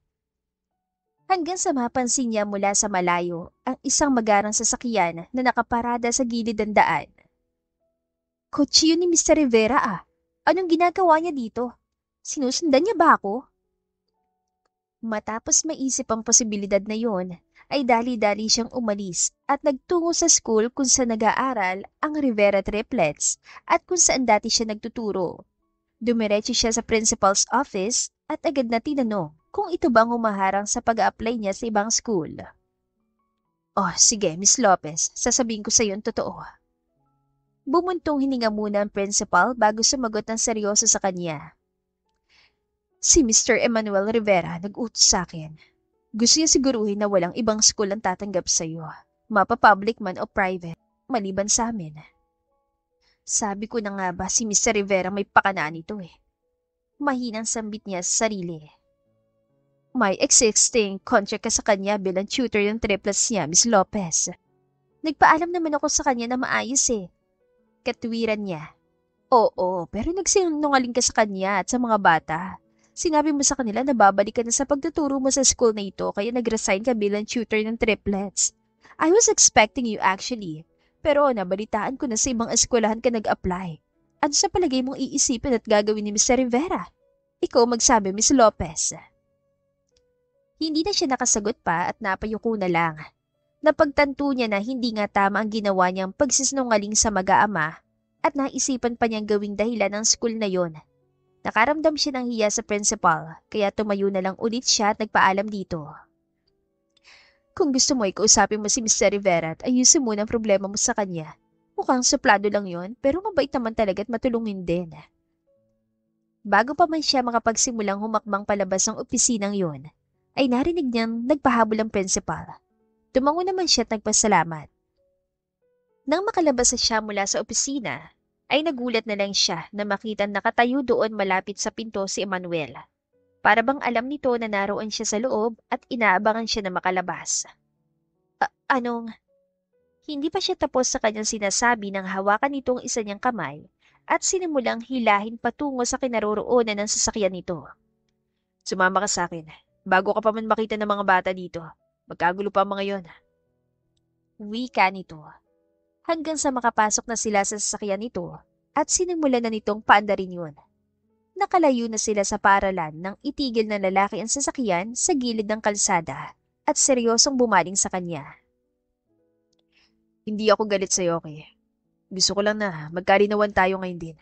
Hanggang sa mapansin niya mula sa malayo ang isang magarang sasakyan na nakaparada sa gilid ng daan. Kotse yun ni Mr. Rivera ah. Anong ginagawa niya dito? Sinusundan niya ba ako? Matapos maisip ang posibilidad na yon, ay dali-dali siyang umalis at nagtungo sa school kung saan nag-aaral ang Rivera triplets at kung saan dati siya nagtuturo. Dumiretso siya sa principal's office at agad na tinanong kung ito bang humaharang sa pag-a-apply niya sa ibang school. Oh, sige, Miss Lopez, sasabihin ko sa iyo ang totoo. Bumuntong hininga muna ang principal bago sumagot ng seryoso sa kanya. Si Mr. Emmanuel Rivera nag-utos sa akin. Gusto niya siguruhin na walang ibang school ang tatanggap sa iyo, mapa-public man o private, maliban sa amin. Sabi ko na nga ba si Mr. Rivera may pakanaan ito eh. Mahinang sambit niya sa sarili. May existing contract ka sa kanya bilang tutor ng triplets niya, Miss Lopez. Nagpaalam naman ako sa kanya na maayos eh. Katwiran niya. Oo, pero nagsinungaling ka sa kanya at sa mga bata. Sinabi mo sa kanila na babalik ka na sa pagtuturo mo sa school na ito kaya nag-resign ka bilang tutor ng triplets. I was expecting you actually. Pero nabalitaan ko na sa ibang eskwelahan ka nag-apply. Ano sa palagay mong iisipin at gagawin ni Mr. Rivera? Ikaw magsabi, Miss Lopez. Hindi na siya nakasagot pa at napayuko na lang. Napagtanto niya na hindi nga tama ang ginawa niyang pagsisinungaling sa mag-aama at naisipan pa niyang gawing dahilan ng school na yon. Nakaramdam siya ng hiya sa principal kaya tumayo na lang ulit siya at nagpaalam dito. Kung gusto mo ikausapin mo si Mr. Rivera at ayusin mo ang problema mo sa kanya. Mukhang suplado lang yon pero mabait naman talaga at matulungin din. Bago pa man siya makapagsimulang humakbang palabas ng opisinang yon, ay narinig niyang nagpahabol ang principal. Tumango naman siya at nagpasalamat. Nang makalabas siya mula sa opisina, ay nagulat na lang siya na makita nakatayo doon malapit sa pinto si Emmanuel. Para bang alam nito na naroon siya sa loob at inaabangan siya na makalabas. Anong? Hindi pa siya tapos sa kanyang sinasabi nang hawakan nitong isa niyang kamay at sinimulang hilahin patungo sa kinaroroonan ng sasakyan nito. Sumama ka sa akin. Bago ka pa man makita ng mga bata dito, magkagulo pa ang mga yon. Wika nito. Hanggang sa makapasok na sila sa sasakyan nito at sinimulan na nitong paandarin yun. Nakalayo na sila sa paaralan nang itigil ng lalaki ang sasakyan sa gilid ng kalsada at seryosong bumaling sa kanya. Hindi ako galit sa'yo, okay? Gusto ko lang na magkalinawan tayo ngayon din.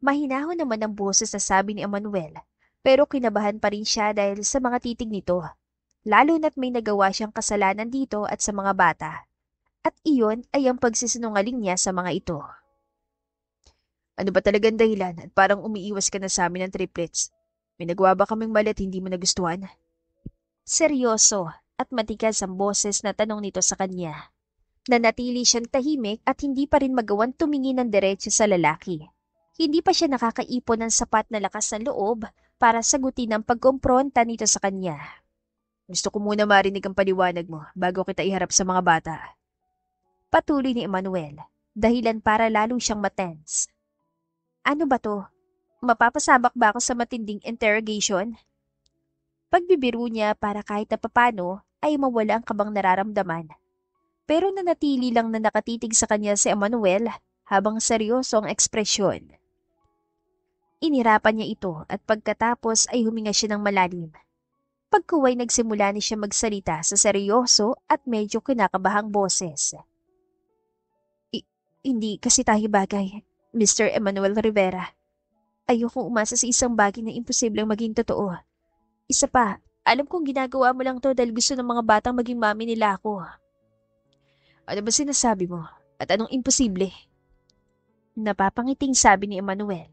Mahinahon naman ang boses na sabi ni Emmanuel. Pero kinabahan pa rin siya dahil sa mga titig nito, lalo na't may nagawa siyang kasalanan dito at sa mga bata. At iyon ay ang pagsisinungaling niya sa mga ito. Ano ba talagang dahilan at parang umiiwas ka na sa amin ng triplets? May nagawa ba kaming mali at hindi mo nagustuhan? Seryoso at matigas ang boses na tanong nito sa kanya. Nanatili siyang tahimik at hindi pa rin magawan tumingin ng diretso sa lalaki. Hindi pa siya nakakaipon ng sapat na lakas ng loob para sagutin ang pagkompronta nito sa kanya. Gusto ko muna marinig ang paliwanag mo bago kita iharap sa mga bata. Patuloy ni Emmanuel, dahilan para lalo siyang matense. Ano ba to? Mapapasabak ba ako sa matinding interrogation? Pagbibiro niya para kahit na papano ay mawala ang kabang nararamdaman. Pero nanatili lang na nakatitig sa kanya si Emmanuel habang seryoso ang ekspresyon. Inirapan niya ito at pagkatapos ay huminga siya ng malalim. Pagkuway nagsimula ni siya magsalita sa seryoso at medyo kinakabahang boses. Hindi kasi tayo bagay, Mr. Emmanuel Rivera. Ayokong umasa sa isang bagay na imposibleng maging totoo. Isa pa, alam kong ginagawa mo lang to dahil gusto ng mga batang maging mami nila ako. Ano ba sinasabi mo? At anong imposible? Napapangiting sabi ni Emmanuel.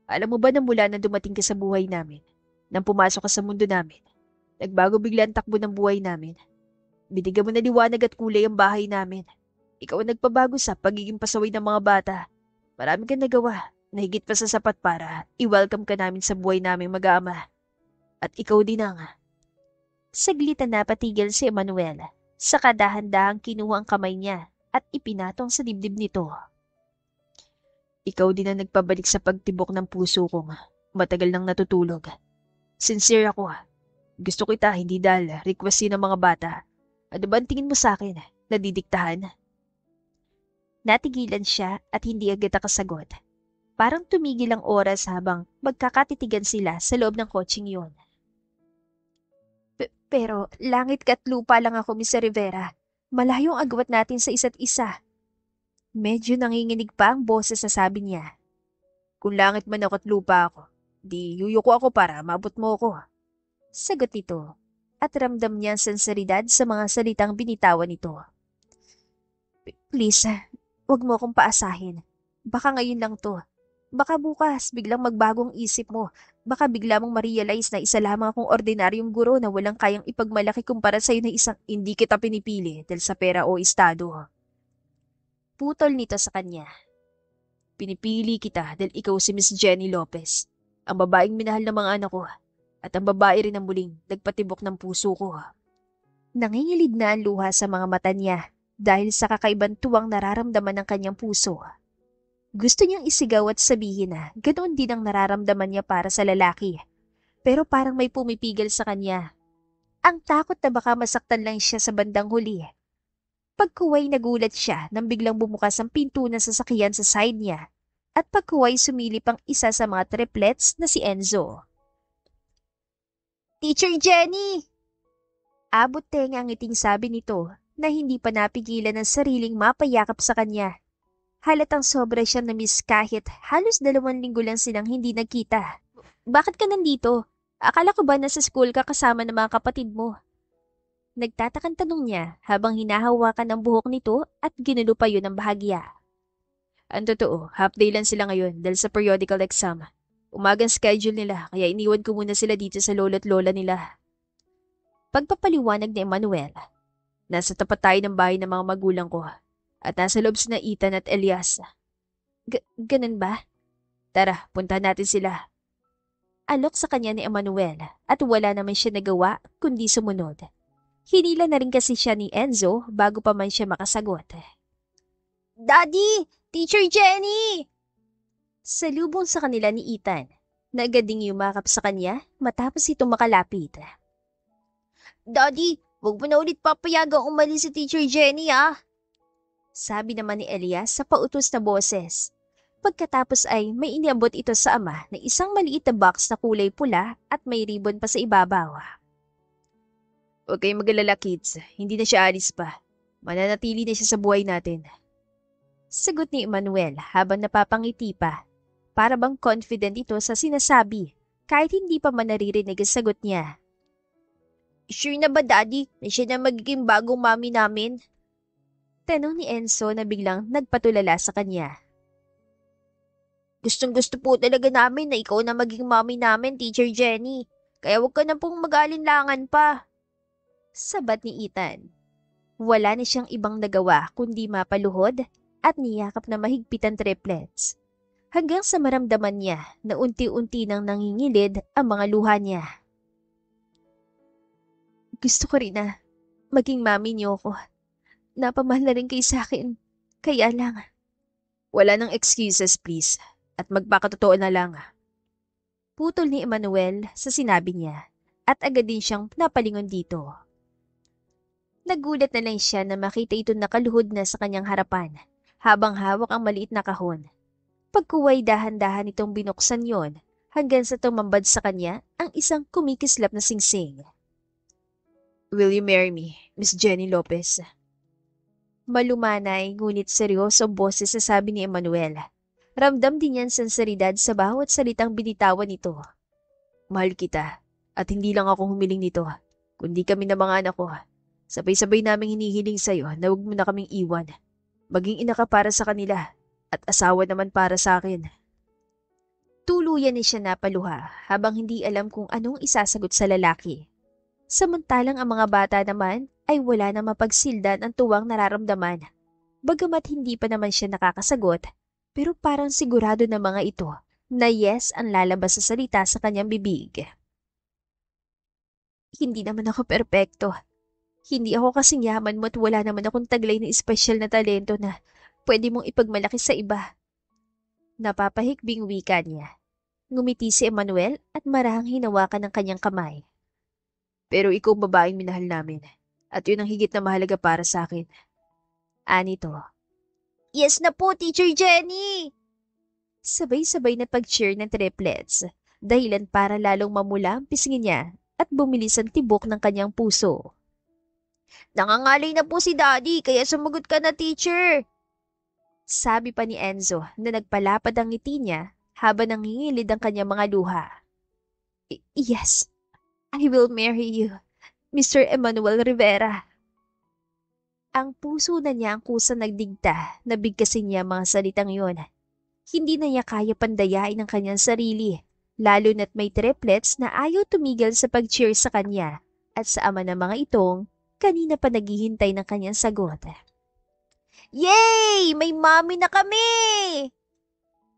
Alam mo ba na mula na dumating ka sa buhay namin, nang pumasok ka sa mundo namin, nagbago bigla ang takbo ng buhay namin. Binigyan mo na liwanag at kulay ang bahay namin. Ikaw ang nagpabago sa pagiging pasaway ng mga bata. Marami kang nagawa na higit pa sa sapat para i-welcome ka namin sa buhay naming mag-aama. At ikaw din ang... Saglit na napatigil si Emmanuel. Sa kadahan-dahang kinuha ang kamay niya at ipinatong sa dibdib nito. Ikaw din ang nagpabalik sa pagtibok ng puso kong matagal nang natutulog. Sincere ako. Gusto kita hindi dahil request yun ng mga bata. Ano ba ang tingin mo sa akin? Nadidiktahan? Natigilan siya at hindi agad nakasagot. Parang tumigil ang oras habang magkakatitigan sila sa loob ng kotseng yun. Pero langit ka't lupa lang ako, Miss Rivera. Malayong agwat natin sa isa't isa. Medyo nanginginig pa ang boses na sabi niya. Kung langit man ako't lupa ako, di yuyuko ako para mabot mo ko. Sagot nito. At ramdam niya ang senseridad sa mga salitang binitawan nito. Please, wag mo akong paasahin. Baka ngayon lang to. Baka bukas, biglang magbagong isip mo. Baka bigla mong ma-realize na isa lamang akong ordinaryong guro na walang kayang ipagmalaki kumpara sa'yo na isang Hindi kita pinipili dahil sa pera o estado. putol nito sa kanya. Pinipili kita dahil ikaw si Miss Jenny Lopez, ang babaeng minahal ng mga anak ko, at ang babae rin ang muling nagpatibok ng puso ko. Nangingilid na ang luha sa mga mata niya dahil sa kakaibang tuwang nararamdaman ng kanyang puso. Gusto niyang isigaw at sabihin na ganoon din ang nararamdaman niya para sa lalaki. Pero parang may pumipigil sa kanya. Ang takot na baka masaktan lang siya sa bandang huli. Pagkuway nagulat siya nang biglang bumukas ang pinto ng sasakyan sa side niya. At pagkuway sumilip ang isa sa mga triplets na si Enzo. Teacher Jenny! Abot tenga ang ngiting sabi nito na hindi pa napigilan ng sariling mapayakap sa kanya. Halatang sobra siyang na-miss kahit halos 2 linggo lang silang hindi nagkita. Bakit ka nandito? Akala ko ba nasa school ka kasama ng mga kapatid mo? Nagtatakang tanong niya habang hinahawakan ng buhok nito at ginulo pa yun ng bahagya. Ang totoo, half day lang sila ngayon dahil sa periodical exam. Umagang schedule nila kaya iniwan ko muna sila dito sa lolo't lola nila. Pagpapaliwanag ni Emmanuel. Nasa tapat tayo ng bahay ng mga magulang ko at nasa loob sina Ethan at Elias. Ganun ba? Tara, puntahan natin sila. Alok sa kanya ni Emmanuel at wala naman siya nagawa kundi sumunod. Hinila na rin kasi siya ni Enzo bago pa man siya makasagot. Daddy! Teacher Jenny! Salubong sa kanila ni Ethan na agad ding yumakap sa kanya matapos itong makalapit. Daddy, wag mo na ulit papayagang umalis si Teacher Jenny sabi naman ni Elias sa pautos na boses. Pagkatapos ay may iniabot ito sa ama na isang maliit na box na kulay pula at may ribbon pa sa ibabaw. Huwag kayong mag-alala, kids. Hindi na siya alis pa. Mananatili na siya sa buhay natin. Sagot ni Emmanuel habang napapangiti pa. Para bang confident ito sa sinasabi kahit hindi pa man naririnig ang sagot niya. Sure na ba, Daddy, na siya na magiging bagong mami namin? Tanong ni Enzo na biglang nagpatulala sa kanya. Gustong-gusto po talaga namin na ikaw na maging mami namin, Teacher Jenny. Kaya huwag ka na pong mag-alinlangan pa. Sabat ni Ethan. Wala na siyang ibang nagawa kundi mapaluhod at niyakap na mahigpit ang triplets. Hanggang sa maramdaman niya na unti-unti nang nangingilid ang mga luha niya. Gusto ko rin na maging mami niyo ko. Napamahal na rin kayo sa akin. Kaya lang. Wala nang excuses, please. At magpakatotoo na lang. Putol ni Emmanuel sa sinabi niya at agad din siyang napalingon dito. Nagulat na lang siya na makita ito nakaluhod na sa kanyang harapan habang hawak ang maliit na kahon. Pagkuway dahan-dahan itong binuksan yon hanggang sa tumambad sa kanya ang isang kumikislap na singsing. Will you marry me, Miss Jenny Lopez? Malumanay ngunit seryoso ang boses sa sabi ni Emmanuel. Ramdam din niyan senseridad sa bawat salitang binitawan nito. Mahal kita at hindi lang ako humiling nito, kundi kami ng mga anak ko. Sabay-sabay naming hinihiling sa'yo na huwag mo na kaming iwan. Maging ina ka para sa kanila at asawa naman para sa akin. Tuluyan ni siya napaluha habang hindi alam kung anong isasagot sa lalaki. Samantalang ang mga bata naman ay wala na mapagsildan ang tuwang nararamdaman. Bagamat hindi pa naman siya nakakasagot, pero parang sigurado na mga ito na yes ang lalabas sa salita sa kanyang bibig. Hindi naman ako perpekto. Hindi ako kasing yaman mo at wala naman akong taglay na espesyal na talento na pwede mong ipagmalaki sa iba. Napapahikbing wika niya. Ngumiti si Emmanuel at marahang hinawakan ng kanyang kamay. Pero ikaw babaeng minahal namin at yun ang higit na mahalaga para sa akin. Anito. Yes na po, Teacher Jenny! Sabay-sabay na pag-cheer ng triplets, dahilan para lalong mamula ang pisngi niya at bumilis ang tibok ng kanyang puso. Nangangalay na po si Daddy, kaya sumagot ka na, teacher. Sabi pa ni Enzo na nagpalapad ang ngiti niya habang nangingilid ang kanyang mga luha. Yes, I will marry you, Mr. Emmanuel Rivera. Ang puso na niya ang kusang nagdigta na bigkasin niya mga salitang yon. Hindi na niya kaya pandayain ang kanyang sarili, lalo na't may triplets na ayaw tumigil sa pag-cheer sa kanya at sa ama ng mga itong kanina pa naghihintay ng kanyang sagot. Yay! May mommy na kami!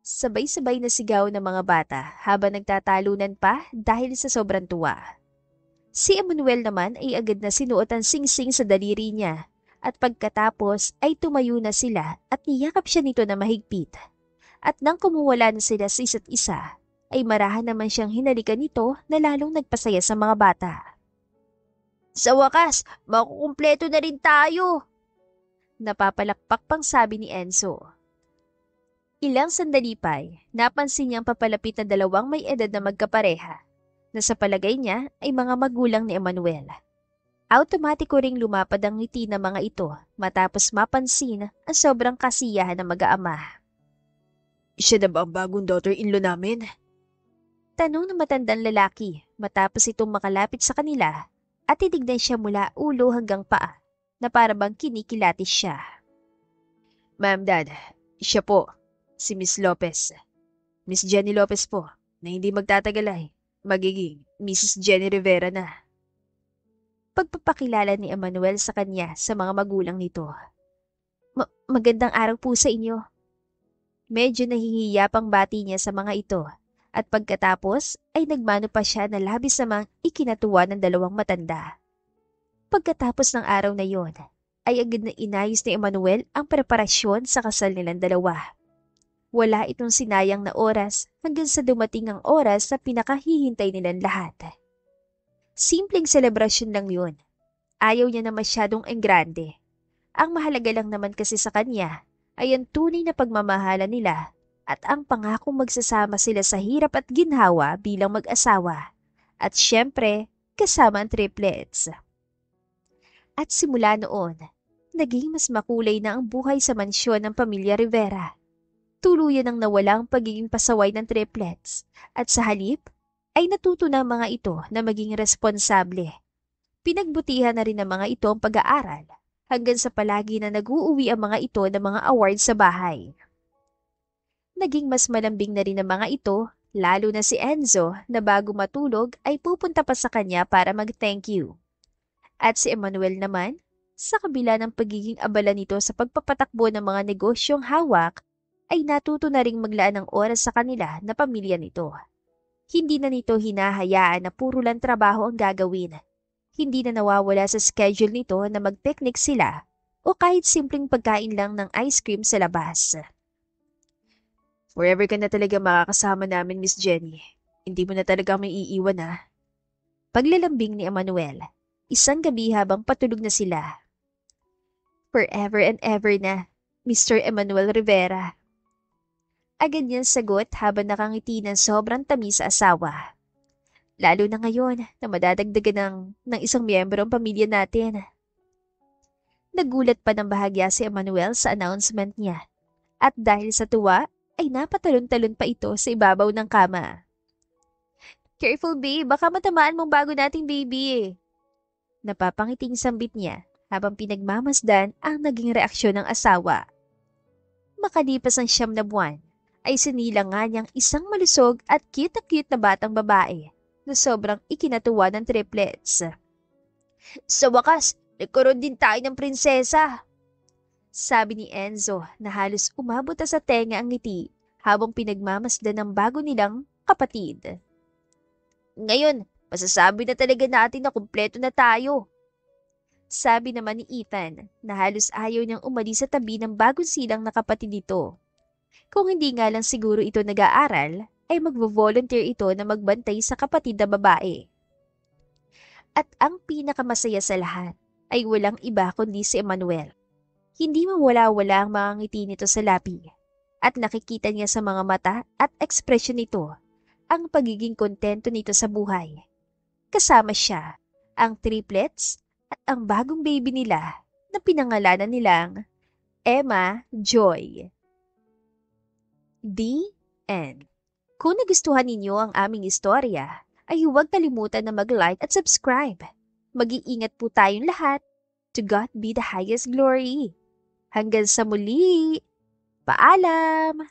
Sabay-sabay na sigaw ng mga bata habang nagtatalunan pa dahil sa sobrang tuwa. Si Emmanuel naman ay agad na sinuot ang singsing sa daliri niya at pagkatapos ay tumayo na sila at niyakap siya nito na mahigpit. At nang kumuwala na sila sa isa't isa, ay marahan naman siyang hinalikan nito na lalong nagpasaya sa mga bata. Sa wakas, makukumpleto na rin tayo! Napapalakpak pang sabi ni Enzo. Ilang sandali pa'y napansin niyang papalapit na dalawang may edad na magkapareha na sa palagay niya ay mga magulang ni Emmanuel. Automatiko ring lumapad ang ngiti ng mga ito matapos mapansin ang sobrang kasiyahan ng mag-aama. Siya na ba ang bagong daughter-in-law namin? Tanong ng matandang lalaki matapos itong makalapit sa kanila at tinignan siya mula ulo hanggang paa na parabang kinikilatis siya. Ma'am, Dad, siya po, si Miss Lopez. Miss Jenny Lopez po, na hindi magtatagal ay magiging Mrs. Jenny Rivera na. Pagpapakilala ni Emmanuel sa kanya sa mga magulang nito. Magandang araw po sa inyo. Medyo nahihiya pang bati niya sa mga ito at pagkatapos ay nagmano pa siya na labis namang ikinatuwa ng dalawang matanda. Pagkatapos ng araw na yon, ay agad na inayos ni Emmanuel ang preparasyon sa kasal nilang dalawa. Wala itong sinayang na oras hanggang sa dumating ang oras na pinakahihintay nilang lahat. Simpleng selebrasyon lang yun. Ayaw niya na masyadong enggrande. Ang mahalaga lang naman kasi sa kanya ay ang tunay na pagmamahala nila at ang pangakong magsasama sila sa hirap at ginhawa bilang mag-asawa. At syempre, kasama ang triplets. At simula noon, naging mas makulay na ang buhay sa mansyon ng pamilya Rivera. Tuluyan ang nawala ang pagiging pasaway ng triplets at sa halip ay natuto ng mga ito na maging responsable. Pinagbutihan na rin ng mga ito ang pag-aaral hanggang sa palagi na nag-uuwi ang mga ito ng mga awards sa bahay. Naging mas malambing na rin ang mga ito, lalo na si Enzo na bago matulog ay pupunta pa sa kanya para mag-thank you. At si Emmanuel naman, sa kabila ng pagiging abala nito sa pagpapatakbo ng mga negosyong hawak, ay natuto na ring maglaan ng oras sa kanila na pamilya nito. Hindi na nito hinahayaan na puro lang trabaho ang gagawin. Hindi na nawawala sa schedule nito na mag-picnic sila o kahit simpleng pagkain lang ng ice cream sa labas. Forever ka na talaga makakasama namin, Miss Jenny. Hindi mo na talaga may iiwan ha. Paglalambing ni Emmanuel, isang gabi habang patulog na sila. Forever and ever na, Mr. Emmanuel Rivera. Agad niyang sagot habang nakangiti ng sobrang tamis sa asawa. Lalo na ngayon na madadagdagan ng isang miyembro ang pamilya natin. Nagulat pa ng bahagya si Emmanuel sa announcement niya. At dahil sa tuwa, ay napatalon-talon pa ito sa ibabaw ng kama. Careful babe, baka matamaan mong bago nating baby. Napapangiting sambit niya habang pinagmamasdan ang naging reaksyon ng asawa. Makalipas ang 9 na buwan, ay sinilang nga niyang isang malusog at cute na batang babae na sobrang ikinatuwa ng triplets. Sa wakas, nagkaroon din tayo ng prinsesa. Sabi ni Enzo na halos umabot sa tenga ang ngiti habang pinagmamasdan ng bago nilang kapatid. Ngayon, masasabi na talaga natin na kumpleto na tayo. Sabi naman ni Ethan na halos ayaw niyang umalis sa tabi ng bagong silang na kapatid nito. Kung hindi nga lang siguro ito nag-aaral, ay magvo-volunteer ito na magbantay sa kapatid na babae. At ang pinakamasaya sa lahat ay walang iba kundi si Emmanuel. Hindi mawala-wala ang mga ngiti nito sa labi at nakikita niya sa mga mata at ekspresyon nito ang pagiging kontento nito sa buhay. kasama siya, ang triplets at ang bagong baby nila na pinangalanan nilang Emma Joy. The End. Kung nagustuhan ninyo ang aming istorya, ay huwag kalimutan na mag-like at subscribe. Mag-iingat po tayong lahat. To God be the highest glory. Hanggang sa muli. Paalam!